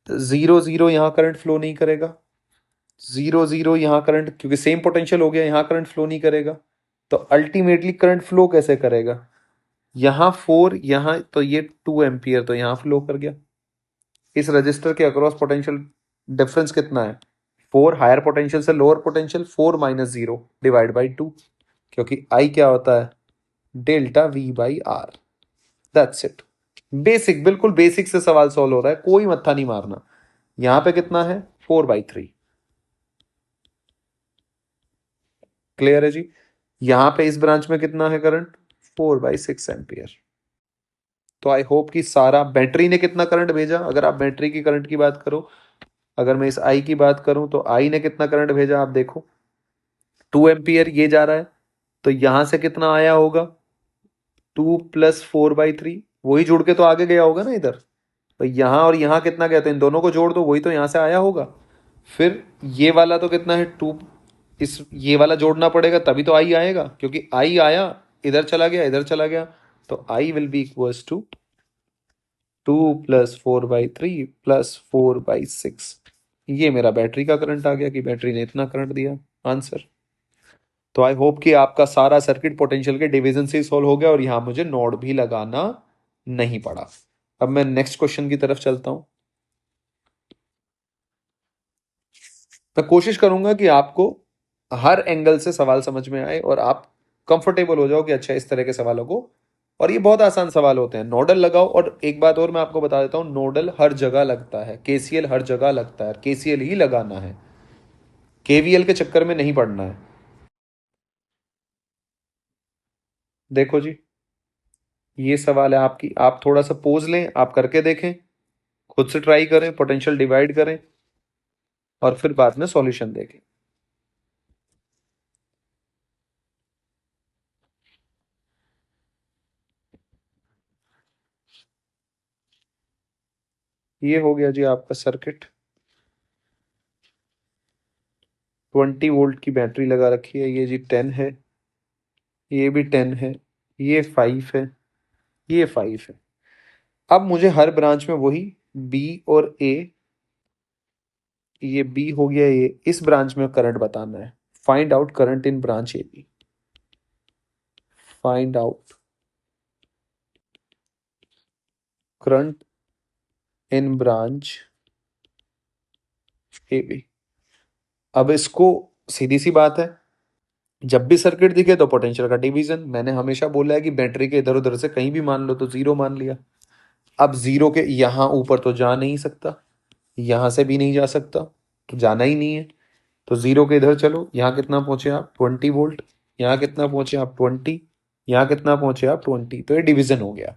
S1: 0 0 यहां करंट फ्लो नहीं करेगा, 0 0 यहां करंट, क्योंकि सेम पोटेंशियल हो गया, यहां करंट फ्लो नहीं करेगा। तो अल्टीमेटली करंट फ्लो कैसे करेगा? यहां 4, यहां तो ये 2 एम्पियर तो यहां फ्लो कर गया। इस रजिस्टर के अक्रॉस पोटेंशियल डिफरेंस कितना है? 4 हायर पोटेंशियल से लोअर पोटेंशियल, 4 -0 डिवाइड बाई 2, क्योंकि आई क्या होता है, delta V by R. That's it. Basic, बिल्कुल बेसिक से सवाल सॉल्व हो रहा है, कोई मत्था नहीं मारना। यहां पे कितना है, 4/3। क्लियर है जी? यहां पे इस ब्रांच में कितना है करंट, 4/6 एम्पियर। तो आई होप कि सारा, बैटरी ने कितना करंट भेजा, अगर आप बैटरी की करंट की बात करो, अगर मैं इस आई की बात करूं तो आई ने कितना करंट भेजा, आप देखो 2 एम्पियर ये जा रहा है, तो यहां से कितना आया होगा, 2 + 4/3, वही जुड़ के तो आगे गया होगा ना इधर। तो यहां और यहां कितना गया, तो इन दोनों को जोड़ दो, वही तो यहां से आया होगा। फिर ये वाला तो कितना है, 2, इस ये वाला जोड़ना पड़ेगा तभी तो आई आएगा, क्योंकि आई आया, इधर चला गया, इधर चला गया, तो I will be equals to 2 + 4/3 + 4/6। ये मेरा बैटरी का करंट आ गया कि बैटरी ने इतना करंट दिया, आंसर। तो आई होप कि आपका सारा सर्किट पोटेंशियल के डिवीजन से ही सॉल्व हो गया और यहां मुझे नोड भी लगाना नहीं पड़ा। अब मैं नेक्स्ट क्वेश्चन की तरफ चलता हूं। मैं कोशिश करूंगा कि आपको हर एंगल से सवाल समझ में आए और आप कंफर्टेबल हो जाओ कि अच्छा इस तरह के सवालों को, और ये बहुत आसान सवाल होते हैं। नोडल लगाओ, और एक बात और मैं आपको बता देता हूं, नोडल हर जगह लगता है, केसीएल हर जगह लगता है, केसीएल ही लगाना है, केवीएल के चक्कर में नहीं पड़ना है। देखो जी, ये सवाल है आपकी, आप थोड़ा सा पोज लें, आप करके देखें, खुद से ट्राई करें, पोटेंशियल डिवाइड करें, और फिर बाद में सॉल्यूशन देखें। ये हो गया जी आपका सर्किट। 20 वोल्ट की बैटरी लगा रखी है, ये जी 10 है, ये भी 10 है, ये 5 है, ये 5 है। अब मुझे हर ब्रांच में वही बी और ए, ये बी हो गया, ये इस ब्रांच में करंट बताना है। Find out current in branch A B, find out current in branch A B. अब इसको, सीधी सी बात है, जब भी सर्किट दिखे तो पोटेंशियल का डिवीजन, मैंने हमेशा बोला है कि बैटरी के इधर उधर से कहीं भी मान लो तो जीरो मान लिया। अब जीरो के यहां ऊपर तो जा नहीं सकता, यहां से भी नहीं जा सकता, तो जाना ही नहीं है। तो जीरो के इधर चलो, यहाँ कितना पहुंचे आप, 20 वोल्ट, यहाँ कितना पहुंचे आप, 20, यहाँ कितना पहुंचे आप 20, तो ये डिवीजन हो गया।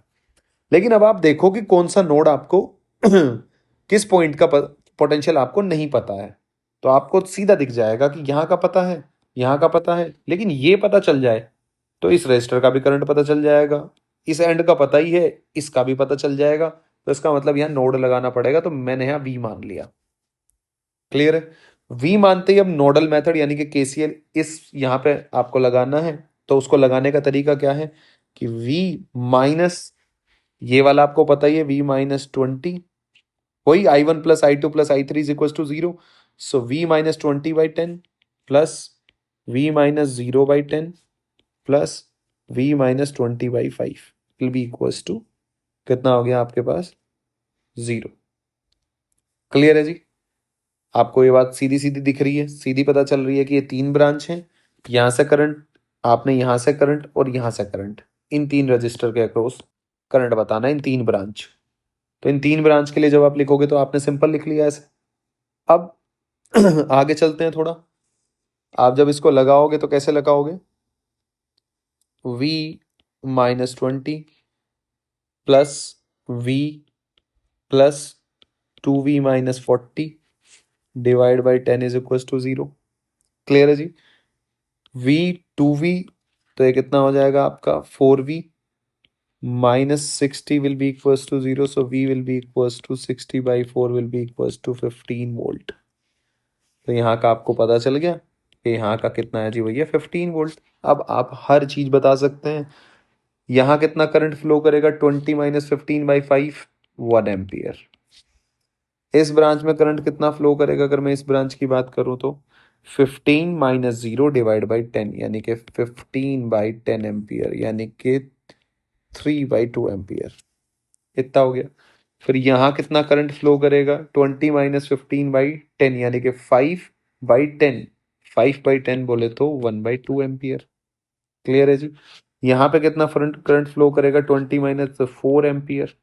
S1: लेकिन अब आप देखो कि कौन सा नोड आपको किस पॉइंट का पोटेंशियल आपको नहीं पता है। तो आपको सीधा दिख जाएगा कि यहाँ का पता है, यहाँ का पता है, लेकिन ये पता चल जाए तो इस रजिस्टर का भी करंट पता चल जाएगा, इस एंड का पता ही है, इसका भी पता चल जाएगा। तो इसका मतलब यहाँ नोड लगाना पड़ेगा, तो मैंने यहाँ वी मान लिया। क्लियर है? वी मानते ही अब नोडल मेथड यानी कि केसीएल इस यहाँ पे आपको लगाना है। तो उसको लगाने का तरीका क्या है कि वी माइनस, ये वाला आपको पता ही है, वी माइनस 20, वही I1 plus I2 plus I3 is equal to 0। So V minus 20/10 plus V minus 0/10 plus V minus 20/5 will be equal to कितना हो गया आपके पास? 0। क्लियर है जी? आपको ये बात सीधी सीधी दिख रही है, सीधी पता चल रही है कि ये 3 ब्रांच हैं। यहां से करंट, आपने यहां से करंट और यहां से करंट, इन 3 रजिस्टर के अक्रॉस करंट बताना है, इन 3 ब्रांच। तो इन 3 ब्रांच के लिए जब आप लिखोगे तो आपने सिंपल लिख लिया ऐसे। अब आगे चलते हैं थोड़ा। आप जब इसको लगाओगे तो कैसे लगाओगे? v minus 20 plus v plus 2v minus 40 divide by 10 is equal to 0। Clear है जी? v 2v, तो ये कितना हो जाएगा आपका 4v minus 60 will be equal to 0। So v will be equal to 60/4 will be equal to 15 volt. तो यहाँ का आपको पता चल गया कि यहाँ का कितना है जी भैया, 15 वोल्ट। अब आप हर चीज बता सकते हैं। यहाँ कितना करंट फ्लो करेगा? 20 माइनस 15/5, 1 एम्पियर। इस ब्रांच में करंट कितना फ्लो करेगा अगर मैं इस ब्रांच की बात करूं तो 15 माइनस 0 डिवाइड बाई 10 यानी कि 15/10 एम्पियर, यानी कि 3/2 एम्पियर। इतना हो गया। फिर यहाँ कितना करंट फ्लो करेगा? 20 माइनस 15/10 यानी कि 5/10। 5/10 बोले तो 1/2 एम्पियर। क्लियर है जी? यहाँ पे कितना करंट फ्लो करेगा? 20 माइनस 4 एम्पियर।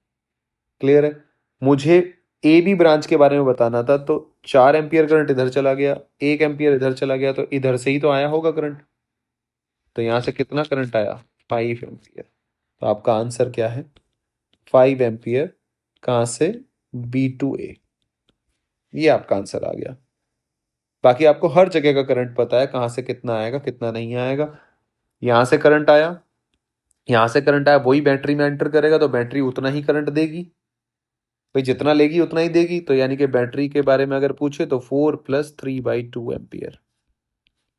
S1: क्लियर है? मुझे ए बी ब्रांच के बारे में बताना था, तो 4 एम्पियर करंट इधर चला गया, 1 एम्पियर इधर चला गया, तो इधर से ही तो आया होगा करंट। तो यहाँ से कितना करंट आया? 5 एम्पियर। तो आपका आंसर क्या है? 5 एम्पियर। कहाँ से? B to A. ये आपका आंसर आ गया। बाकी आपको हर जगह का करंट पता है, कहाँ से कितना आएगा कितना नहीं आएगा। यहाँ से करंट आया, यहाँ से करंट आया, वही बैटरी में एंटर करेगा तो बैटरी उतना ही करंट देगी भाई, जितना लेगी उतना ही देगी। तो यानी कि बैटरी के बारे में अगर पूछे तो 4 प्लस 3/2 एम्पियर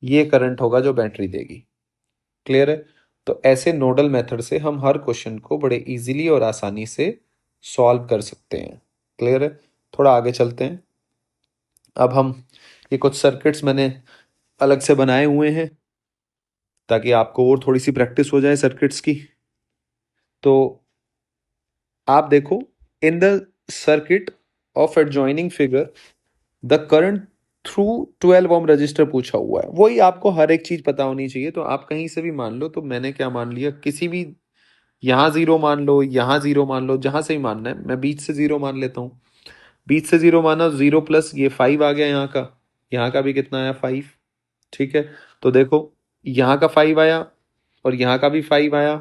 S1: ये करंट होगा जो बैटरी देगी। क्लियर है? तो ऐसे नोडल मेथड से हम हर क्वेश्चन को बड़े इजीली और आसानी से सॉल्व कर सकते हैं। क्लियर है? थोड़ा आगे चलते हैं। अब हम ये कुछ सर्किट्स मैंने अलग से बनाए हुए हैं ताकि आपको और थोड़ी सी प्रैक्टिस हो जाए सर्किट्स की। तो आप देखो, in the circuit of adjoining figure the current through 12 ohm resistor पूछा हुआ है। वही आपको हर एक चीज पता होनी चाहिए। तो आप कहीं से भी मान लो, तो मैंने क्या मान लिया, किसी भी, यहाँ 0 मान लो, यहाँ 0 मान लो, जहां से ही मानना है। मैं बीच से 0 मान लेता हूँ। बीच से 0 माना, 0 प्लस ये 5 आ गया यहाँ का भी कितना आया? 5। ठीक है? तो देखो, यहाँ का 5 आया और यहाँ का भी 5 आया,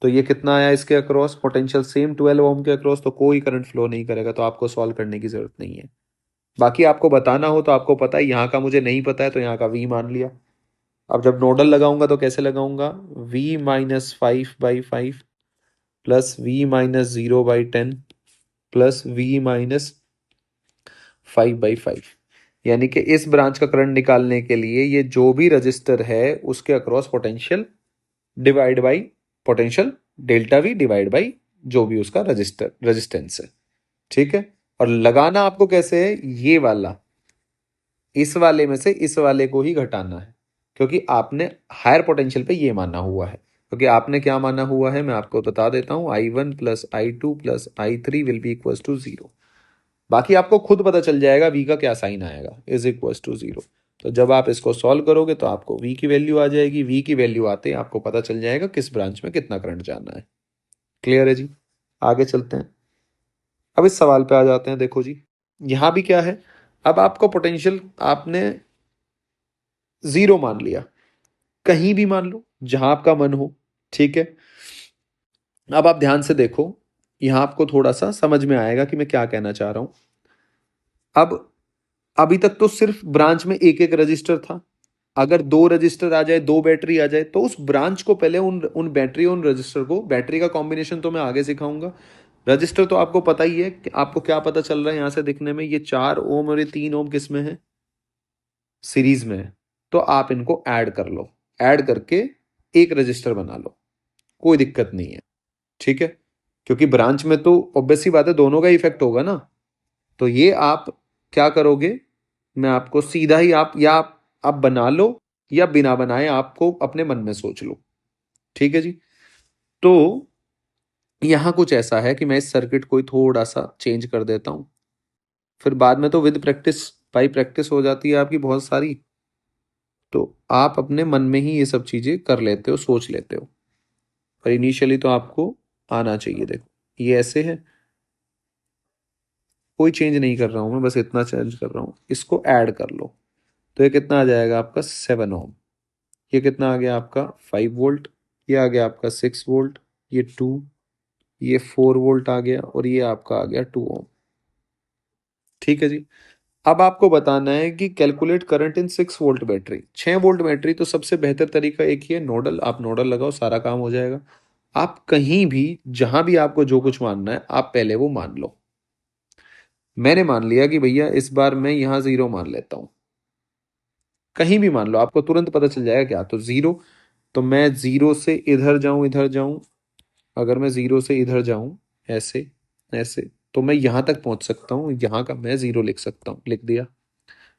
S1: तो ये कितना आया इसके अक्रॉस पोटेंशियल? सेम 12 ओम के अक्रॉस। तो कोई करंट फ्लो नहीं करेगा, तो आपको सॉल्व करने की जरूरत नहीं है। बाकी आपको बताना हो तो आपको पता है, यहाँ का मुझे नहीं पता है तो यहाँ का v मान लिया। अब जब नोडल लगाऊंगा तो कैसे लगाऊंगा? v minus 5/5 plus v minus 0/10 plus v minus 5/5, यानी कि इस ब्रांच का करंट निकालने के लिए ये जो भी रजिस्टर है उसके across potential divide by potential delta we divide by जो भी उसका रेजिस्टेंस है। ठीक है? और लगाना आपको कैसे है? ये वाला, इस वाले में से इस वाले को ही घटाना है, क्योंकि आपने हायर पोटेंशियल पे ये माना हुआ है। क्योंकि आपने क्या माना हुआ है मैं आपको बता देता हूं, I1 plus I2 plus I3 will be equal to 0। बाकी आपको खुद पता चल जाएगा v का क्या साइन आएगा, इज इक्वल टू 0। तो जब आप इसको सॉल्व करोगे तो आपको v की वैल्यू आ जाएगी। v की वैल्यू आते ही आपको पता चल जाएगा किस ब्रांच में कितना करंट जाना है। क्लियर है जी? आगे चलते हैं। अब इस सवाल पे आ जाते हैं। देखो जी, यहां भी क्या है, अब आपको पोटेंशियल आपने 0 मान लिया। कहीं भी मान लो, जहां आपका मन हो, ठीक है। अब आप ध्यान से देखो, यहां आपको थोड़ा सा समझ में आएगा कि मैं क्या कहना चाह रहा हूं। अब अभी तक तो सिर्फ ब्रांच में एक एक रजिस्टर था। अगर दो रजिस्टर आ जाए, दो बैटरी आ जाए, तो उस ब्रांच को पहले उन उन बैटरी, उन रजिस्टर को, बैटरी का कॉम्बिनेशन तो मैं आगे सिखाऊंगा। रजिस्टर तो आपको पता ही है कि आपको क्या पता चल रहा है यहां से दिखने में, ये 4 ओम और ये 3 ओम किस में है, सीरीज में है। तो आप इनको ऐड कर लो, ऐड करके एक रजिस्टर बना लो, कोई दिक्कत नहीं है, ठीक है। क्योंकि ब्रांच में तो ऑब्वियस सी बात है, दोनों का इफेक्ट होगा ना। तो ये आप क्या करोगे, मैं आपको सीधा ही, आप बना लो या बिना बनाए आपको अपने मन में सोच लो, ठीक है जी। तो यहां कुछ ऐसा है कि मैं इस सर्किट को ही थोड़ा सा चेंज कर देता हूं, फिर बाद में तो विद प्रैक्टिस, बाई प्रैक्टिस हो जाती है आपकी बहुत सारी। तो आप अपने मन में ही ये सब चीजें कर लेते हो, सोच लेते हो, पर इनिशियली तो आपको आना चाहिए। देखो ये ऐसे है, कोई चेंज नहीं कर रहा हूं मैं, बस इतना चेंज कर रहा हूं, इसको ऐड कर लो। तो ये कितना आ जाएगा आपका, 7 ओम। ये कितना आ गया आपका, 5 वोल्ट। ये आ गया आपका 6 वोल्ट। ये 2, ये 4 वोल्ट आ गया, और ये आपका आ गया 2 ओम, ठीक है जी। अब आपको बताना है कि कैलकुलेट करंट इन 6 वोल्ट बैटरी। 6 वोल्ट बैटरी तो सबसे बेहतर तरीका एक ही है, नोडल। आप नोडल लगाओ, सारा काम हो जाएगा। आप कहीं भी, जहां भी आपको जो कुछ मानना है, आप पहले वो मान लो। मैंने मान लिया कि भैया इस बार मैं यहां 0 मान लेता हूं। कहीं भी मान लो, आपको तुरंत पता चल जाएगा क्या, तो 0। तो मैं 0 से इधर जाऊं, इधर जाऊं। अगर मैं 0 से इधर जाऊं, ऐसे, ऐसे, तो मैं यहां तक पहुंच सकता हूं, यहां का मैं 0 लिख सकता हूं, लिख दिया।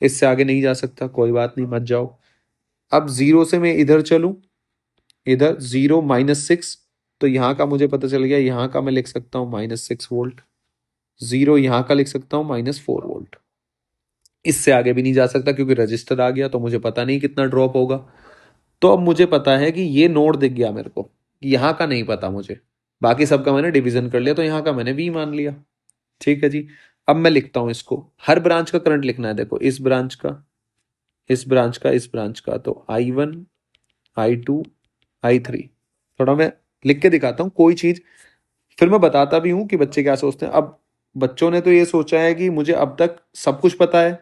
S1: इससे आगे नहीं जा सकता, कोई बात नहीं, मत जाओ। अब 0 से मैं इधर चलूं, इधर 0 - 6, तो यहां का मुझे पता चल गया, यहां का मैं लिख सकता हूं -6 वोल्ट। 0 यहां का लिख सकता हूं -4 वोल्ट। इससे आगे भी नहीं जा सकता, क्योंकि रजिस्टर आ गया, तो मुझे पता नहीं कितना ड्रॉप होगा। तो अब मुझे पता है कि ये नोड दिख गया मेरे को, यहाँ का नहीं पता मुझे। बाकी सबका मैंने डिवीजन कर लिया, तो यहाँ का मैंने वी मान लिया, ठीक है जी। अब मैं लिखता हूं इसको, हर ब्रांच का करंट लिखना है। देखो इस ब्रांच का, इस ब्रांच का, इस ब्रांच का, तो I1, I2, I3। थोड़ा मैं लिख के दिखाता हूँ कोई चीज, फिर मैं बताता भी हूं कि बच्चे क्या सोचते हैं। अब बच्चों ने तो ये सोचा है कि मुझे अब तक सब कुछ पता है।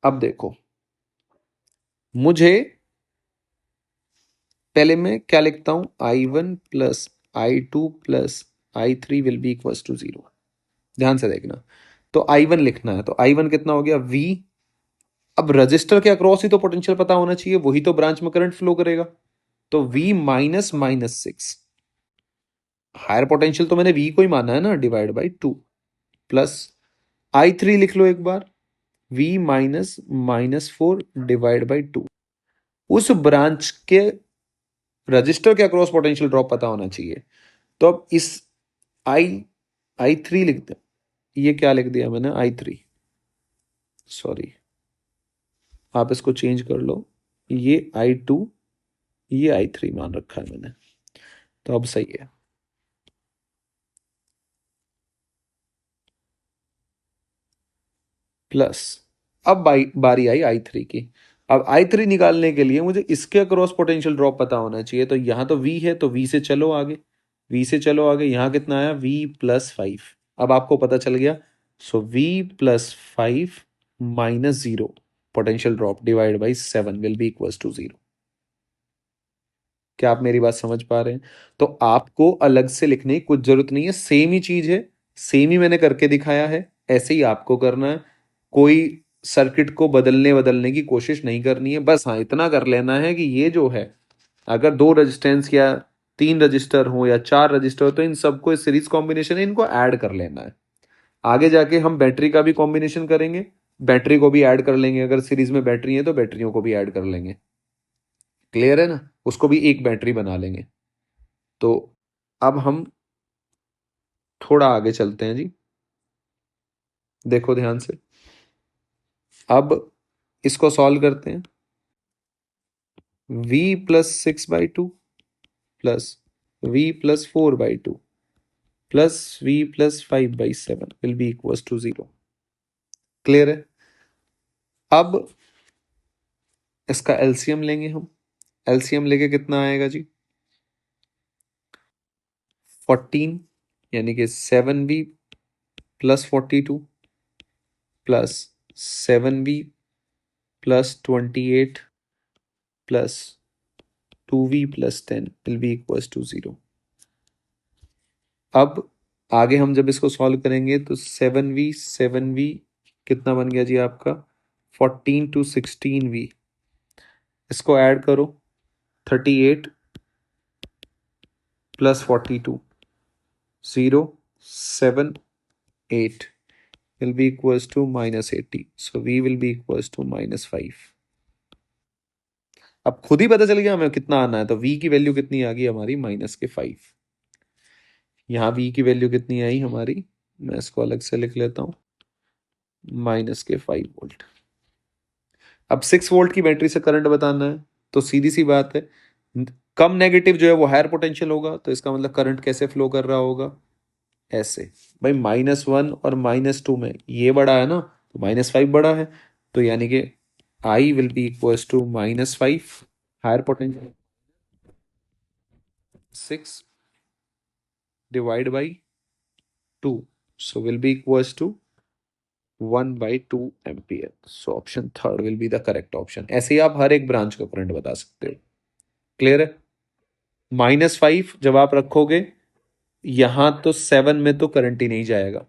S1: अब देखो, मुझे पहले मैं क्या लिखता हूं, I1 plus I2 plus I3 will be equal to 0। ध्यान से देखना, तो I1 लिखना है, तो I1 कितना हो गया, V। अब रजिस्टर के अक्रॉस ही तो पोटेंशियल पता होना चाहिए, वही तो ब्रांच में करंट फ्लो करेगा। तो V माइनस -6, हायर पोटेंशियल तो मैंने V को ही माना है ना, डिवाइड बाई 2, प्लस I3 लिख लो एक बार, V माइनस -4 डिवाइड बाई 2। उस ब्रांच के रजिस्टर के अक्रॉस पोटेंशियल ड्रॉप पता होना चाहिए। तो अब इस आई I3 लिख दे, ये क्या लिख दिया मैंने, I3, सॉरी, आप इसको चेंज कर लो। ये I2, ये I3 मान रखा है मैंने, तो अब सही है। प्लस, अब बारी आई I3 की। अब I3 निकालने के लिए मुझे इसके अक्रॉस पोटेंशियल ड्रॉप पता होना चाहिए। तो यहां तो V है, तो V से चलो आगे, V से चलो आगे, यहां कितना आया, V+5। अब आपको पता चल गया। So V+5 -0 potential drop divide by 7 will be equal to 0। क्या आप मेरी बात समझ पा रहे हैं? तो आपको अलग से लिखने की कुछ जरूरत नहीं है, सेम ही चीज है, सेम ही मैंने करके दिखाया है, ऐसे ही आपको करना है। कोई सर्किट को बदलने बदलने की कोशिश नहीं करनी है। बस हाँ, इतना कर लेना है कि ये जो है, अगर 2 रेजिस्टेंस या 3 रजिस्टर हो या 4 रजिस्टर हो, तो इन सबको सीरीज कॉम्बिनेशन है, इनको ऐड कर लेना है। आगे जाके हम बैटरी का भी कॉम्बिनेशन करेंगे, बैटरी को भी ऐड कर लेंगे। अगर सीरीज में बैटरी है तो बैटरियों को भी ऐड कर लेंगे। क्लियर है ना? उसको भी एक बैटरी बना लेंगे। तो अब हम थोड़ा आगे चलते हैं जी, देखो ध्यान से। अब इसको सॉल्व करते हैं। V+6/2 plus V+4/2 plus V+5/7 will be equal to 0। Clear है? अब इसका एलसीएम लेंगे हम। एलसीएम लेके कितना आएगा जी? 14, यानी कि 7v plus 42 plus 7v plus 28 plus 2v plus 10 will be equals to 0। अब आगे हम जब इसको सॉल्व करेंगे तो 7v कितना बन गया जी आपका? 14 to 16v। इसको ऐड करो, 38 plus 42, 0, 7, 8 will be equals to minus 80. So v will be equals to -5। अब खुद ही पता चल गया हमें कितना आना है, तो v की वैल्यू कितनी आ गई हमारी? -5। यहाँ v की वैल्यू कितनी आई हमारी? मैं इसको अलग से लिख लेता हूँ, -5 वोल्ट। अब 6 वोल्ट की बैटरी से करंट बताना है, तो सीधी सी बात है, कम नेगेटिव जो है वो हायर पोटेंशियल होगा, तो इसका मतलब करंट कैसे फ्लो कर रहा होगा? ऐसे। भाई -1 और -2 में ये बड़ा है ना, तो -5 बड़ा है, तो यानी कि I will be equals to -5, higher potential 6 divide by 2, so will be equals to 1/2 ampere. So option third will be the correct option. ऐसे ही आप हर एक ब्रांच का करंट बता सकते हो। क्लियर है? -5 जब आप रखोगे यहां, तो 7 में तो करंट ही नहीं जाएगा,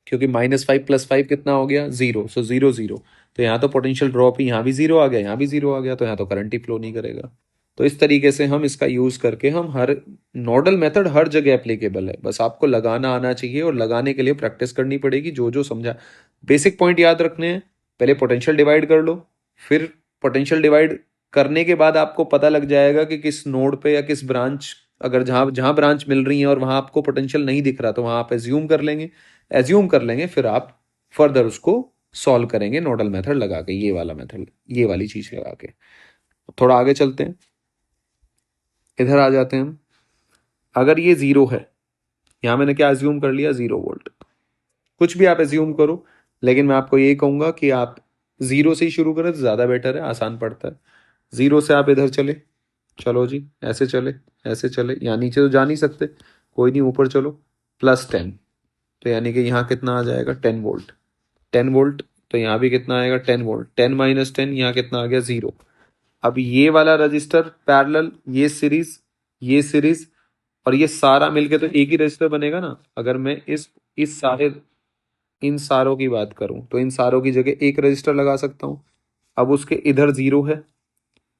S1: क्योंकि -5 प्लस 5 कितना हो गया? 0। सो 0 0, तो यहाँ तो पोटेंशियल ड्रॉप ही, यहाँ भी 0 आ गया, यहाँ भी 0 आ गया, तो यहाँ तो करंट ही फ्लो नहीं करेगा। तो इस तरीके से हम इसका यूज करके हम हर नोडल मेथड हर जगह एप्लीकेबल है, बस आपको लगाना आना चाहिए, और लगाने के लिए प्रैक्टिस करनी पड़ेगी। जो जो समझा, बेसिक पॉइंट याद रखने हैं। पहले पोटेंशियल डिवाइड कर लो, फिर पोटेंशियल डिवाइड करने के बाद आपको पता लग जाएगा कि किस नोड पे या किस ब्रांच, अगर जहां जहां ब्रांच मिल रही है और वहां आपको पोटेंशियल नहीं दिख रहा, तो वहां आप एज्यूम कर लेंगे, फिर आप फर्दर उसको सॉल्व करेंगे नोडल मेथड लगा के, ये वाला मेथड, ये वाली चीज लगा के। थोड़ा आगे चलते हैं, इधर आ जाते हैं हम। अगर ये 0 है, यहां मैंने क्या एज्यूम कर लिया? 0 वोल्ट। कुछ भी आप एज्यूम करो, लेकिन मैं आपको ये कहूंगा कि आप 0 से ही शुरू करें तो ज्यादा बेटर है, आसान पड़ता है। 0 से आप इधर चले, चलो जी, ऐसे चले, ऐसे चले, यहाँ नीचे तो जा नहीं सकते, कोई नहीं, ऊपर चलो, +10, तो यानी कि यहाँ कितना आ जाएगा? 10 वोल्ट। 10 वोल्ट, तो यहाँ भी कितना आएगा? 10 वोल्ट। 10 - 10, यहाँ कितना आ गया? 0। अब ये वाला रजिस्टर पैरेलल, ये सीरीज और ये सारा मिलके तो एक ही रजिस्टर बनेगा ना। अगर मैं इस सारे इन सारों की बात करूं, तो इन सारों की जगह एक रजिस्टर लगा सकता हूं। अब उसके इधर 0 है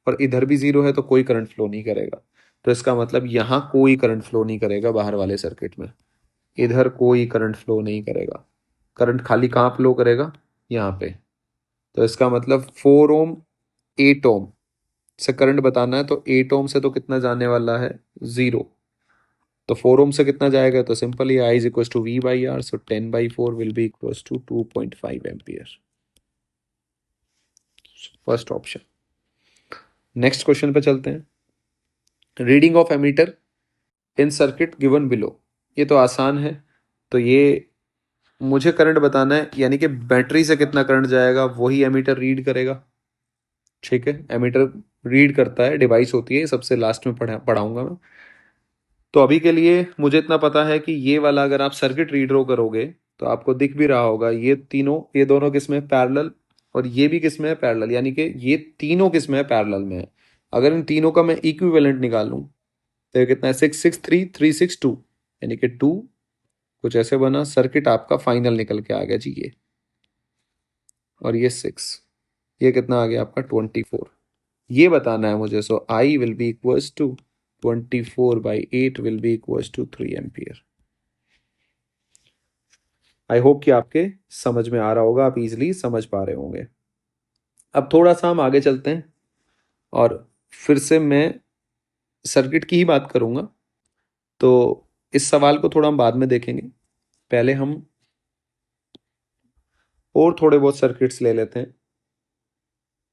S1: और इधर भी 0 है, तो कोई करंट फ्लो नहीं करेगा। तो इसका मतलब यहां कोई करंट फ्लो नहीं करेगा बाहर वाले सर्किट में, इधर कोई करंट फ्लो नहीं करेगा। करंट खाली कहाँ फ्लो करेगा? यहाँ पे। तो इसका मतलब 4 ओम 8 ओम से करंट बताना है, तो 8 ओम से तो कितना जाने वाला है? 0। तो 4 ओम से कितना जाएगा? तो सिंपल ही I is equal to V/R, so 10/4 will be equal to 2.5 ampere. First option. Next question पे चलते हैं। Reading of ammeter in circuit given below. ये तो आसान है, तो ये मुझे करंट बताना है, यानी कि बैटरी से कितना करंट जाएगा वही एमीटर रीड करेगा। ठीक है, एमीटर रीड करता है, डिवाइस होती है, सबसे लास्ट में पढ़ाऊंगा मैं। तो अभी के लिए मुझे इतना पता है कि ये वाला अगर आप सर्किट रीड्रॉ करोगे, तो आपको दिख भी रहा होगा, ये दोनों किस में? पैरेलल। और ये भी किस में है? पैरेलल। यानी कि ये तीनों किस में है? पैरेलल में है। अगर इन तीनों का मैं इक्विवेलेंट निकालूं, तो ये कितना है? 6 6 3 3 6 2, यानी कि 2, कुछ ऐसे बना, सर्किट आपका फाइनल निकल के आ गया जी ये। और ये 6, ये कितना आ गया आपका? 24। ये बताना है मुझे। So I will be equals to 24/8 will be equals to 3 ampere. I hope कि आपके समझ में आ रहा होगा, आप इजिली समझ पा रहे होंगे। अब थोड़ा सा हम आगे चलते हैं, और फिर से मैं सर्किट की ही बात करूंगा, तो इस सवाल को थोड़ा हम बाद में देखेंगे। पहले हम और थोड़े बहुत सर्किट्स ले लेते हैं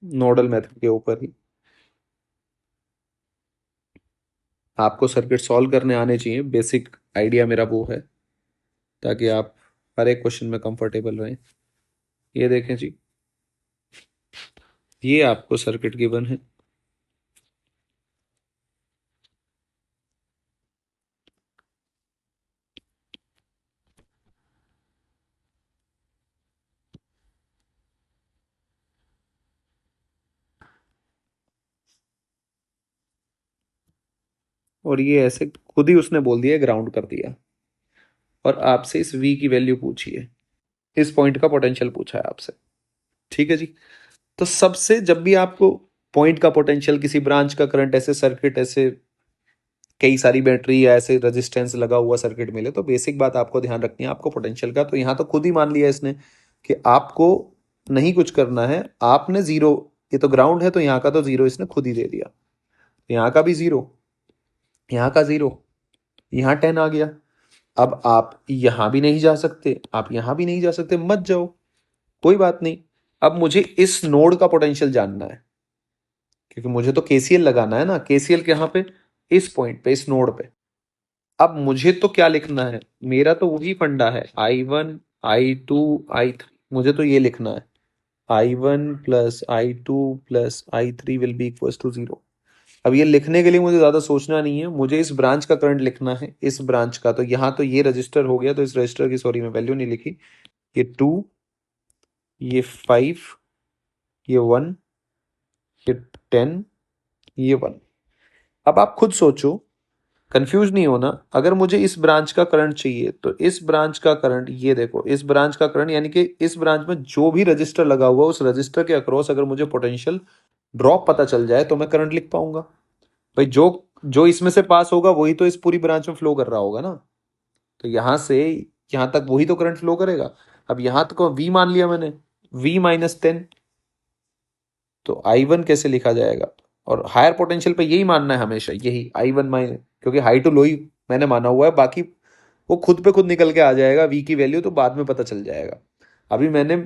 S1: नोडल मेथड के ऊपर ही। आपको सर्किट सॉल्व करने आने चाहिए, बेसिक आइडिया मेरा वो है, ताकि आप हर एक क्वेश्चन में कंफर्टेबल रहें। ये देखें जी, ये आपको सर्किट गिवन है, और ये ऐसे खुद ही उसने बोल दिया ग्राउंड कर दिया, और आपसे इस V की वैल्यू पूछी है, इस पॉइंट का पोटेंशियल पूछा है आपसे। ठीक है जी। तो सबसे जब भी आपको पॉइंट का पोटेंशियल, किसी ब्रांच का करंट, ऐसे सर्किट, ऐसे कई सारी बैटरी या ऐसे रेजिस्टेंस लगा हुआ सर्किट मिले, तो बेसिक बात आपको ध्यान रखनी है आपको पोटेंशियल का। तो यहाँ तो खुद ही मान लिया इसने कि आपको नहीं कुछ करना है, आपने जीरो, ये तो ग्राउंड है तो यहाँ का तो जीरो इसने खुद ही दे दिया, यहाँ का भी जीरो, यहाँ का जीरो, यहाँ 10 आ गया। अब आप यहाँ भी नहीं जा सकते, आप यहाँ भी नहीं जा सकते, मत जाओ, कोई बात नहीं। अब मुझे इस नोड का पोटेंशियल जानना है, क्योंकि मुझे तो केसीएल लगाना है ना। केसीएल कहाँ पे? इस पॉइंट पे, इस नोड पे। अब मुझे तो क्या लिखना है, मेरा तो वही फंडा है, I1 I2 I3, मुझे तो ये लिखना है, I1 plus I2 plus I3 will be equal to 0। अब ये लिखने के लिए मुझे ज्यादा सोचना नहीं है, मुझे इस ब्रांच का करंट लिखना है, इस ब्रांच का। तो यहाँ तो ये रजिस्टर हो गया, तो इस रजिस्टर की, सॉरी मैं वैल्यू नहीं लिखी, ये 2, ये 5, ये 1, ये 10, ये 1। अब आप खुद सोचो, कंफ्यूज नहीं होना। अगर मुझे इस ब्रांच का करंट चाहिए, तो इस ब्रांच का करंट, ये देखो इस ब्रांच का करंट, यानी कि इस ब्रांच में जो भी रजिस्टर लगा हुआ है, उस रजिस्टर के अक्रॉस अगर मुझे पोटेंशियल ड्रॉप पता चल जाए तो मैं करंट लिख पाऊंगा। भाई जो जो इसमें से पास होगा वही तो इस पूरी ब्रांच में फ्लो कर रहा होगा ना। तो यहां से यहां तक वही तो करंट फ्लो करेगा। अब यहां तक वी मान लिया मैंने, V-10, तो I1 कैसे लिखा जाएगा? और हायर पोटेंशियल पे यही मानना है हमेशा, यही I1 माइनस, क्योंकि हाई टू लो ही मैंने माना हुआ है, बाकी वो खुद पे खुद निकल के आ जाएगा, V की वैल्यू तो बाद में पता चल जाएगा। अभी मैंने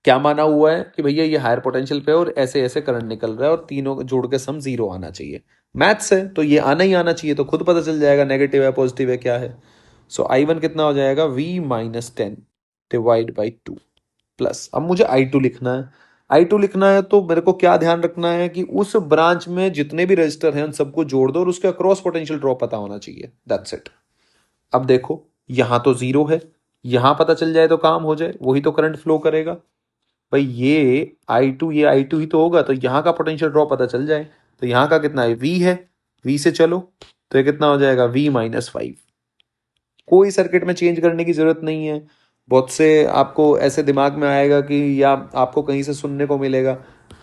S1: क्या माना हुआ है कि भैया ये हायर पोटेंशियल पे और ऐसे ऐसे करंट निकल रहा है और तीनों को जोड़ के सम 0 आना चाहिए। मैथ्स है तो ये आना ही आना चाहिए, तो खुद पता चल जाएगा नेगेटिव है पॉजिटिव है क्या है। सो I1 कितना हो जाएगा, V-10 डिवाइड बाई 2 प्लस, अब मुझे I2 लिखना है। I2 लिखना है तो मेरे को क्या ध्यान रखना है कि उस ब्रांच में जितने भी रजिस्टर हैं उन सबको जोड़ दो और उसके अक्रॉस पोटेंशियल ड्रॉप पता होना चाहिए, दैट्स इट। अब देखो यहां तो 0 है, यहां पता चल जाए तो काम हो जाए, वही तो करंट फ्लो करेगा। भाई ये I2, ये I2 ही तो होगा, तो यहाँ का पोटेंशियल ड्रॉप पता चल जाए। तो यहाँ का कितना है, V है, V से चलो, तो ये कितना हो जाएगा, V-5। कोई सर्किट में चेंज करने की जरूरत नहीं है। बहुत से आपको ऐसे दिमाग में आएगा कि, या आपको कहीं से सुनने को मिलेगा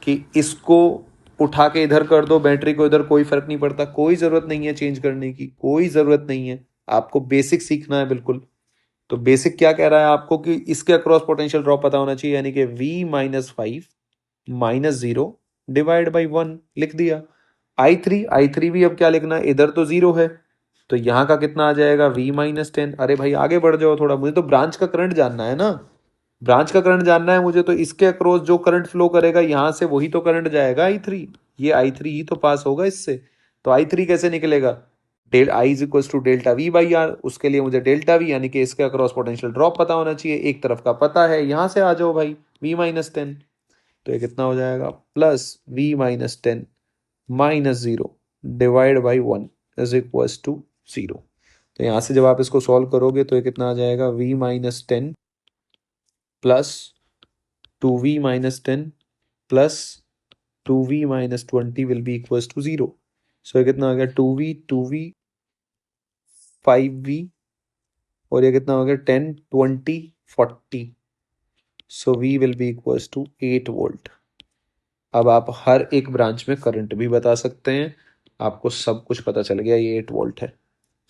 S1: कि इसको उठा के इधर कर दो, बैटरी को इधर, कोई फर्क नहीं पड़ता। कोई जरूरत नहीं है चेंज करने की, कोई जरूरत नहीं है। आपको बेसिक सीखना है बिल्कुल। तो बेसिक क्या कह रहा है आपको कि इसके अक्रॉस पोटेंशियल ड्रॉप पता होना चाहिए, यानी कि V-5 -0 डिवाइड बाई 1 लिख दिया। I3 भी अब क्या लिखना है, इधर तो 0 है, तो यहाँ का कितना आ जाएगा, V-10। अरे भाई आगे बढ़ जाओ थोड़ा, मुझे तो ब्रांच का करंट जानना है ना, ब्रांच का करंट जानना है मुझे। तो इसके अक्रॉस जो करंट फ्लो करेगा यहाँ से, वही तो करंट जाएगा I3। ये I3 ही तो पास होगा इससे। तो I3 कैसे निकलेगा, del I is equal to delta V by R. उसके लिए मुझे डेल्टा V यानी कि इसके अक्रॉस पोटेंशियल ड्रॉप पता होना चाहिए। एक तरफ का पता है, यहाँ से आ जाओ भाई, V-10। तो ये कितना हो जाएगा, plus V-10 -0 divide by 1 is equal to 0। तो यहाँ से जब आप इसको सॉल्व करोगे तो ये कितना आ जाएगा, V-10 plus 2V-10 plus 2V-20 will be equal to 0। So ये कितना आ गया, 2V 5V, और ये कितना हो गया, 10 20 40। So V will be equal to 8 volt. अब आप हर एक ब्रांच में करंट भी बता सकते हैं, आपको सब कुछ पता चल गया, ये 8 वोल्ट है।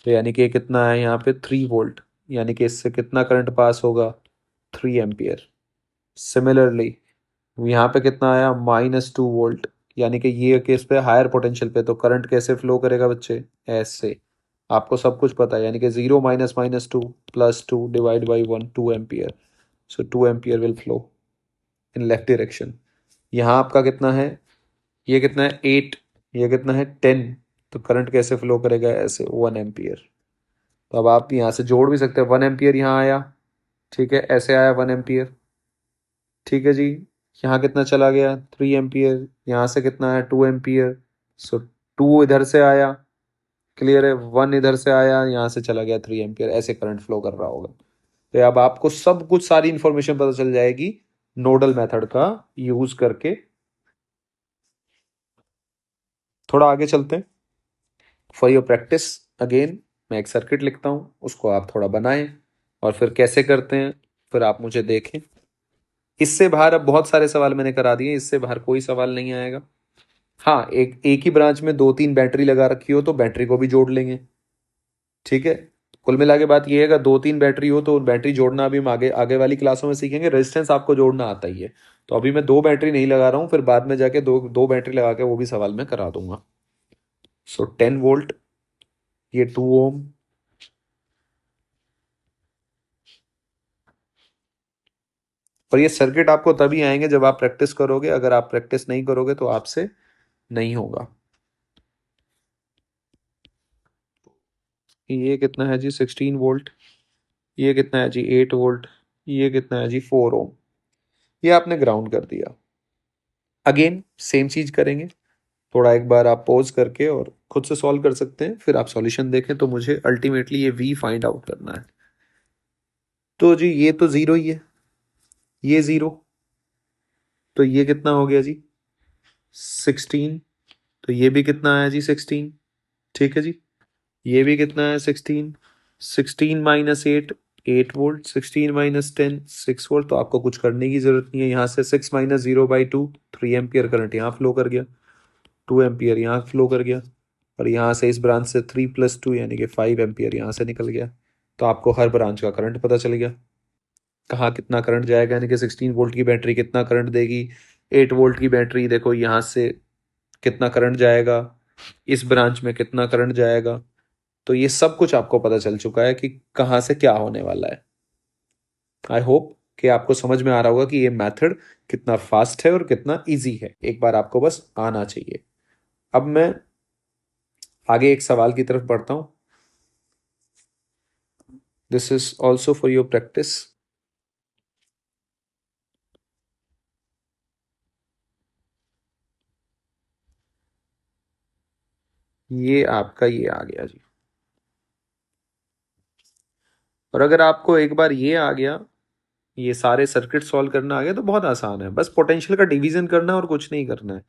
S1: तो यानी कि कितना है यहाँ पे, 3 वोल्ट, यानी कि इससे कितना करंट पास होगा, 3 एम्पियर। सिमिलरली यहाँ पे कितना आया, -2 वोल्ट, यानी कि ये केस पे हायर पोटेंशियल पे, तो करंट कैसे फ्लो करेगा बच्चे, ऐसे। आपको सब कुछ पता है, यानी कि 0 -2 +2 divide by 1, 2 ampere. So 2 ampere will flow in left direction. यहाँ आपका कितना है, ये कितना है 8, ये कितना है 10, तो करंट कैसे फ्लो करेगा, ऐसे 1 एम्पियर। तो अब आप यहाँ से जोड़ भी सकते हैं, 1 एम्पियर यहाँ आया, ठीक है, ऐसे आया 1 एम्पियर, ठीक है जी। यहाँ कितना चला गया, 3 एम्पियर, यहाँ से कितना है 2 एम्पियर। सो 2 इधर से आया, क्लियर है, 1 इधर से आया, यहाँ से चला गया 3 एम्पियर, ऐसे करंट फ्लो कर रहा होगा। तो अब आपको सब कुछ, सारी इंफॉर्मेशन पता चल जाएगी नोडल मेथड का यूज करके। थोड़ा आगे चलते हैं। फॉर योर प्रैक्टिस अगेन मैं एक सर्किट लिखता हूँ, उसको आप थोड़ा बनाएं और फिर कैसे करते हैं फिर आप मुझे देखें। इससे बाहर अब बहुत सारे सवाल मैंने करा दिए, इससे बाहर कोई सवाल नहीं आएगा। हाँ, एक एक ही ब्रांच में 2-3 बैटरी लगा रखी हो तो बैटरी को भी जोड़ लेंगे, ठीक है। कुल मिला के बात ये है, अगर 2-3 बैटरी हो तो बैटरी जोड़ना अभी हम आगे आगे वाली क्लासों में सीखेंगे। रेजिस्टेंस आपको जोड़ना आता ही है, तो अभी मैं 2 बैटरी नहीं लगा रहा हूँ, फिर बाद में जाके दो दो बैटरी लगा के वो भी सवाल में करा दूंगा। सो 10 वोल्ट, ये 2 ओम, और ये सर्किट आपको तभी आएंगे जब आप प्रैक्टिस करोगे, अगर आप प्रैक्टिस नहीं करोगे तो आपसे नहीं होगा। ये कितना है जी 16 वोल्ट, ये कितना है जी 8 वोल्ट, ये कितना है जी 4 ओम। ये आपने ग्राउंड कर दिया। अगेन सेम चीज करेंगे, थोड़ा एक बार आप पॉज करके और खुद से सॉल्व कर सकते हैं, फिर आप सॉल्यूशन देखें। तो मुझे अल्टीमेटली ये वी फाइंड आउट करना है। तो जी ये तो जीरो ही है, ये जीरो, तो ये कितना हो गया जी 16, तो ये भी कितना आया जी 16, ठीक है जी। ये भी कितना है 16, 16 - 8, 8 वोल्ट, 16 - 10, 6 वोल्ट। तो आपको कुछ करने की जरूरत नहीं है, यहाँ से 6 - 0/2, 3 एम्पियर करंट यहाँ फ्लो कर गया, 2 एम्पियर यहाँ फ्लो कर गया, और यहाँ से इस ब्रांच से 3 + 2 यानी कि 5 एम्पियर यहाँ से निकल गया। तो आपको हर ब्रांच का करंट पता चल गया, कहाँ कितना करंट जाएगा, यानी कि 16 वोल्ट की बैटरी कितना करंट देगी, 8 वोल्ट की बैटरी देखो यहाँ से कितना करंट जाएगा, इस ब्रांच में कितना करंट जाएगा। तो ये सब कुछ आपको पता चल चुका है कि कहाँ से क्या होने वाला है। आई होप कि आपको समझ में आ रहा होगा कि ये मेथड कितना फास्ट है और कितना इजी है, एक बार आपको बस आना चाहिए। अब मैं आगे एक सवाल की तरफ बढ़ता हूं। This is also for your practice. ये आपका ये आ गया जी, और अगर आपको एक बार ये आ गया, ये सारे सर्किट सॉल्व करना आ गया, तो बहुत आसान है, बस पोटेंशियल का डिवीजन करना है और कुछ नहीं करना है।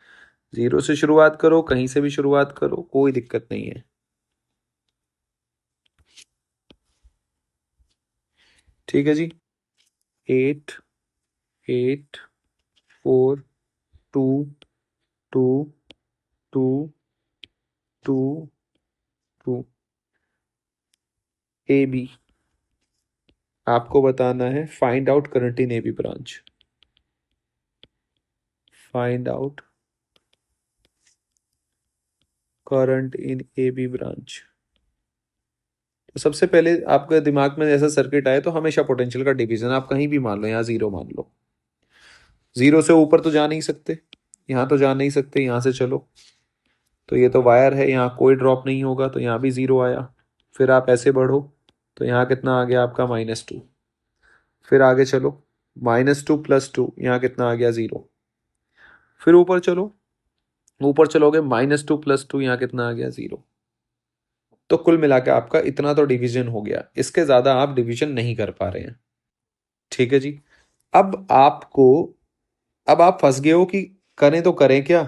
S1: जीरो से शुरुआत करो, कहीं से भी शुरुआत करो, कोई दिक्कत नहीं है, ठीक है जी। 8, 8, 4, 2, 2, 2, 2। ए बी, आपको बताना है find out current in A B branch, find out current in A B branch. तो सबसे पहले आपके दिमाग में ऐसा सर्किट आए तो हमेशा पोटेंशियल का डिवीजन आप कहीं भी मान लो, यहाँ जीरो मान लो। जीरो से ऊपर तो जा नहीं सकते, यहाँ तो जा नहीं सकते, यहाँ से चलो तो ये तो वायर है, यहाँ कोई ड्रॉप नहीं होगा, तो यहाँ भी जीरो आया। फिर आप ऐसे बढ़ो तो यहाँ कितना आ गया आपका -2। फिर आगे चलो, -2 + 2, यहाँ कितना आ गया जीरो। फिर ऊपर चलो, ऊपर चलोगे -2 + 2, यहाँ कितना आ गया जीरो। तो कुल मिला के आपका इतना तो डिवीजन हो गया, इसके ज्यादा आप डिवीजन नहीं कर पा रहे हैं, ठीक है जी। अब आपको, अब आप फंस गए हो कि करें तो करें क्या।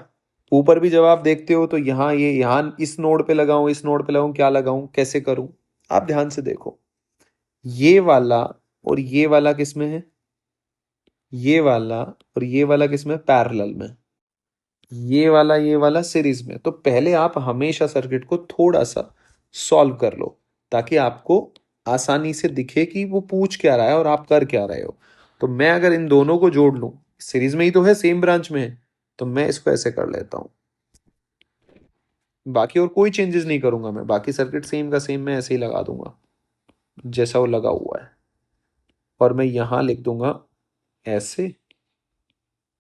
S1: ऊपर भी जब आप देखते हो तो यहाँ ये यहाँ इस नोड पे लगाऊं, इस नोड पे लगाऊं, क्या लगाऊं, कैसे करूं। आप ध्यान से देखो, ये वाला और ये वाला किसमें है, ये वाला और ये वाला किसमें, पैरेलल में। ये वाला सीरीज में। तो पहले आप हमेशा सर्किट को थोड़ा सा सॉल्व कर लो, ताकि आपको आसानी से दिखे कि वो पूछ क्या रहा है और आप कर क्या रहे हो। तो मैं अगर इन दोनों को जोड़ लूं, सीरीज में ही तो है, सेम ब्रांच में है, तो मैं इसको ऐसे कर लेता हूं। बाकी और कोई चेंजेस नहीं करूंगा मैं, बाकी सर्किट सेम का सेम मैं ऐसे ही लगा दूंगा जैसा वो लगा हुआ है, और मैं यहां लिख दूंगा ऐसे,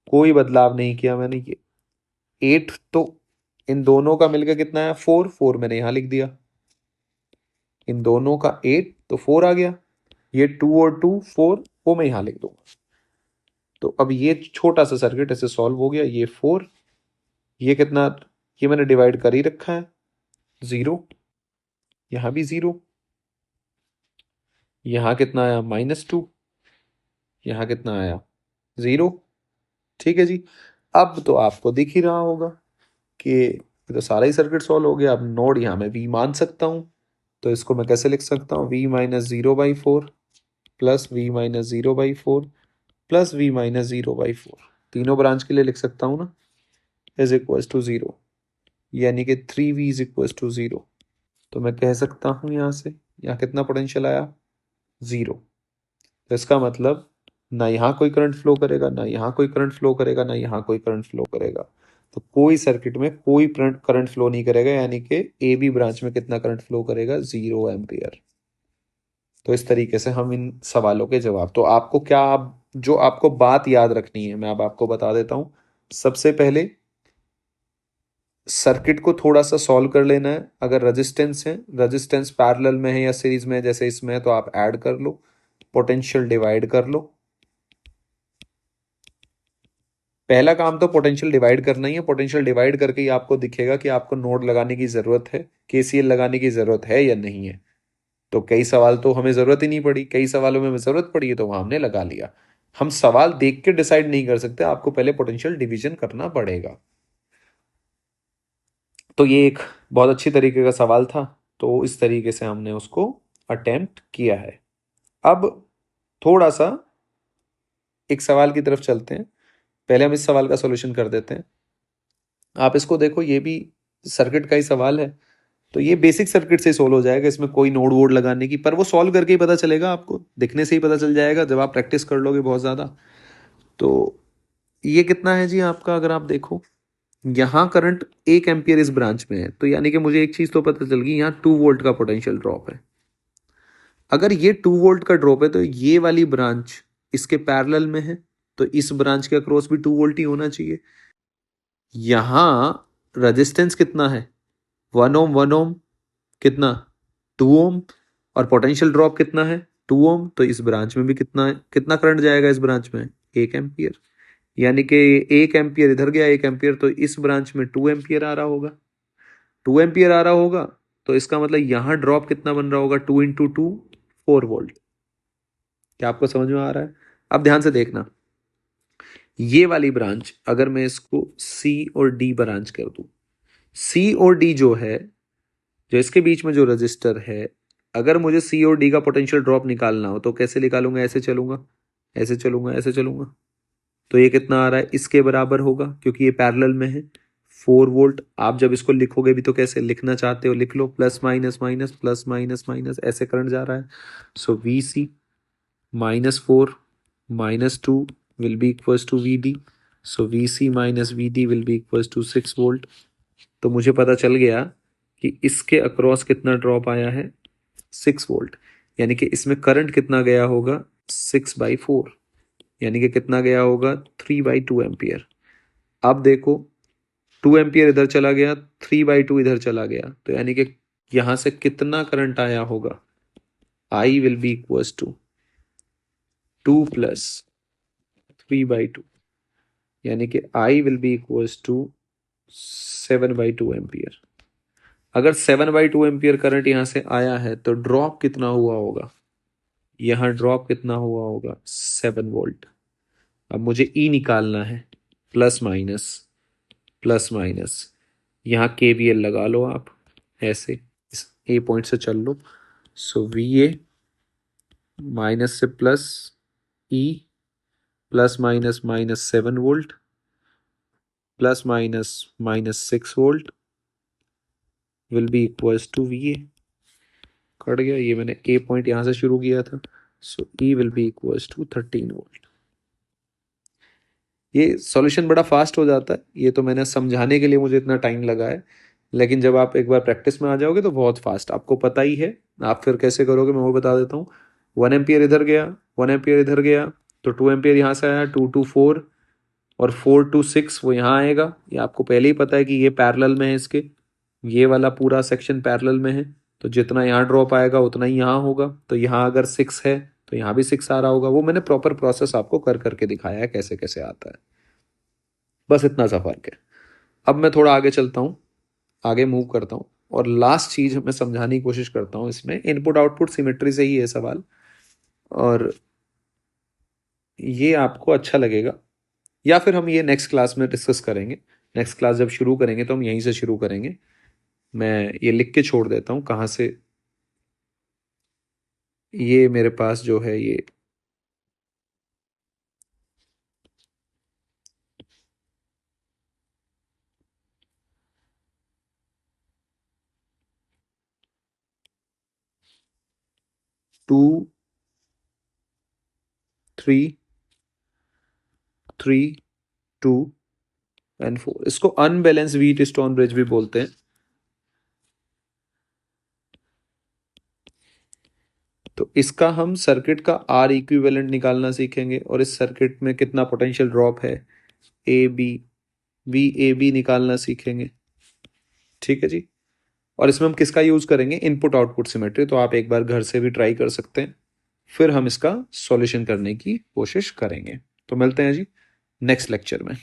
S1: कोई बदलाव नहीं किया मैंने। ये 8 तो इन दोनों का मिलकर कितना है 4, 4 मैंने यहां लिख दिया। इन दोनों का 8 तो 4 आ गया। ये 2 और 2 4, वो मैं यहां लिख दूंगा। तो अब ये छोटा सा सर्किट ऐसे सॉल्व हो गया। ये 4, ये कितना, ये मैंने डिवाइड कर ही रखा है, जीरो, यहां भी जीरो, यहां कितना आया -2, यहां कितना आया जीरो, ठीक है जी। अब तो आपको दिख ही रहा होगा कि ये तो सारा ही सर्किट सॉल्व हो गया। अब नोड यहाँ मैं V मान सकता हूँ, तो इसको मैं कैसे लिख सकता हूँ, V minus 0/4 plus V minus 0/4 plus V minus 0/4, तीनों ब्रांच के लिए लिख सकता हूँ ना, इज इक्वल टू 0, यानी कि 3V इज इक्वल टू 0। तो मैं कह सकता हूँ यहाँ से, यहाँ कितना पोटेंशियल आया, 0। तो इसका मतलब ना यहाँ कोई करंट फ्लो करेगा, ना यहाँ कोई करंट फ्लो करेगा, ना यहाँ कोई करंट फ्लो करेगा। तो कोई सर्किट में कोई करंट फ्लो नहीं करेगा, यानी कि ए बी ब्रांच में कितना करंट फ्लो करेगा, 0 एम्पियर। तो इस तरीके से हम इन सवालों के जवाब, तो आपको क्या, आप जो आपको बात याद रखनी है मैं अब आपको बता देता हूं। सबसे पहले सर्किट को थोड़ा सा सॉल्व कर लेना है। अगर रेजिस्टेंस है, रेजिस्टेंस पैरेलल में है या सीरीज में है, जैसे इसमें है, तो आप ऐड कर लो, पोटेंशियल डिवाइड कर लो। पहला काम तो पोटेंशियल डिवाइड करना ही है। पोटेंशियल डिवाइड करके ही आपको दिखेगा कि आपको नोड लगाने की जरूरत है, केसीएल लगाने की जरूरत है या नहीं है। तो कई सवाल तो हमें जरूरत ही नहीं पड़ी, कई सवालों में हमें जरूरत पड़ी है तो वहां हमने लगा लिया। हम सवाल देख के डिसाइड नहीं कर सकते, आपको पहले पोटेंशियल डिवीजन करना पड़ेगा। तो ये एक बहुत अच्छी तरीके का सवाल था, तो इस तरीके से हमने उसको अटेम्प्ट किया है। अब थोड़ा सा एक सवाल की तरफ चलते हैं। पहले हम इस सवाल का सॉल्यूशन कर देते हैं। आप इसको देखो, ये भी सर्किट का ही सवाल है, तो ये बेसिक सर्किट से सॉल्व हो जाएगा, इसमें कोई नोड वोड लगाने की, पर वो सॉल्व करके ही पता चलेगा, आपको दिखने से ही पता चल जाएगा जब आप प्रैक्टिस कर लोगे बहुत ज़्यादा। तो ये कितना है जी आपका, अगर आप देखो यहाँ करंट 1 एम्पियर इस ब्रांच में है, तो यानी कि मुझे एक चीज़ तो पता चल गई, यहाँ 2 वोल्ट का पोटेंशियल ड्रॉप है। अगर ये 2 वोल्ट का ड्रॉप है तो ये वाली ब्रांच इसके पैरेलल में है, तो इस ब्रांच के अक्रॉस भी 2 वोल्ट ही होना चाहिए। यहाँ रेजिस्टेंस कितना है, 1 ओम, 1 ओम कितना, 2 ओम, और पोटेंशियल ड्रॉप कितना है, 2 ओम। तो इस ब्रांच में भी कितना है, कितना करंट जाएगा इस ब्रांच में, 1 एम्पियर। यानी कि 1 एम्पियर इधर गया, 1 एम्पियर, तो इस ब्रांच में 2 एम्पियर आ रहा होगा, 2 एम्पियर आ रहा होगा। तो इसका मतलब यहां ड्रॉप कितना बन रहा होगा, 2 × 2 4 वोल्ट। क्या आपको समझ में आ रहा है? अब ध्यान से देखना, ये वाली ब्रांच अगर मैं इसको सी और डी ब्रांच कर दूं, सी और डी जो है, जो इसके बीच में जो रजिस्टर है, अगर मुझे सी और डी का पोटेंशियल ड्रॉप निकालना हो तो कैसे निकालूंगा, ऐसे चलूंगा, ऐसे चलूंगा, ऐसे चलूंगा। तो ये कितना आ रहा है, इसके बराबर होगा, क्योंकि ये पैरेलल में है, 4 वोल्ट। आप जब इसको लिखोगे भी तो कैसे लिखना चाहते हो लिख लो, plus minus minus plus minus minus, ऐसे करंट जा रहा है। So V C -4 -2 will be equals to VD. So VC minus VD will be equals to 6 volt. तो मुझे पता चल गया कि इसके अक्रॉस कितना ड्रॉप आया है, 6 वोल्ट। यानी कि इसमें करंट कितना गया होगा, 6/4, यानी कि कितना गया होगा, 3/2 एम्पियर। अब देखो 2 एम्पियर इधर चला गया, 3/2 इधर चला गया, तो यानी कि यहां से कितना करंट आया होगा, I will be equals to 2 + 3/2, यानी कि I will be equals to 7/2 ampere. अगर 7/2 एम्पियर करंट यहां से आया है तो ड्रॉप कितना हुआ होगा, यहां ड्रॉप कितना हुआ होगा, 7 वोल्ट। अब मुझे ई निकालना है, प्लस माइनस प्लस माइनस, यहाँ केवीएल लगा लो आप, ऐसे इस ए पॉइंट से चल लो। सो वी ए माइनस से plus, E plus minus -7 volt plus minus -6 volt will be equals to V A. Cut गया, ये मैंने ए पॉइंट यहां से शुरू किया था। So E will be equals to 13 volt. ये सॉल्यूशन बड़ा फास्ट हो जाता है, ये तो मैंने समझाने के लिए मुझे इतना टाइम लगा है, लेकिन जब आप एक बार प्रैक्टिस में आ जाओगे तो बहुत फास्ट, आपको पता ही है। आप फिर कैसे करोगे मैं वो बता देता हूँ। 1 एम्पियर इधर गया, 1 एम्पियर इधर गया, तो 2 एम्पियर यहाँ से आया, 2 to 4, और 4 to 6 वो यहाँ आएगा। ये आपको पहले ही पता है कि ये पैरेलल में है इसके, ये वाला पूरा सेक्शन पैरेलल में है, तो जितना यहाँ ड्रॉप आएगा उतना ही यहाँ होगा। तो यहाँ अगर 6 है तो यहाँ भी 6 आ रहा होगा। वो मैंने प्रॉपर प्रोसेस आपको कर करके दिखाया है कैसे कैसे आता है, बस इतना सा फर्क है। अब मैं थोड़ा आगे चलता हूँ, आगे मूव करता हूँ, और लास्ट चीज मैं समझाने की कोशिश करता हूँ। इसमें इनपुट आउटपुट सिमेट्री से ही है सवाल, और ये आपको अच्छा लगेगा, या फिर हम ये नेक्स्ट क्लास में डिस्कस करेंगे। नेक्स्ट क्लास जब शुरू करेंगे तो हम यहीं से शुरू करेंगे। मैं ये लिख के छोड़ देता हूँ कहाँ से। ये मेरे पास जो है ये 2, 3, 3, 2 एंड 4, इसको अनबैलेंस व्हीट स्टोन ब्रिज भी बोलते हैं। तो इसका हम सर्किट का आर इक्विवेलेंट निकालना सीखेंगे और इस सर्किट में कितना पोटेंशियल ड्रॉप है A B V A B निकालना सीखेंगे। ठीक है जी। और इसमें हम किसका यूज करेंगे, इनपुट आउटपुट सिमेट्री। तो आप एक बार घर से भी ट्राई कर सकते हैं, फिर हम इसका सॉल्यूशन करने की कोशिश करेंगे। तो मिलते हैं जी नेक्स्ट लेक्चर में।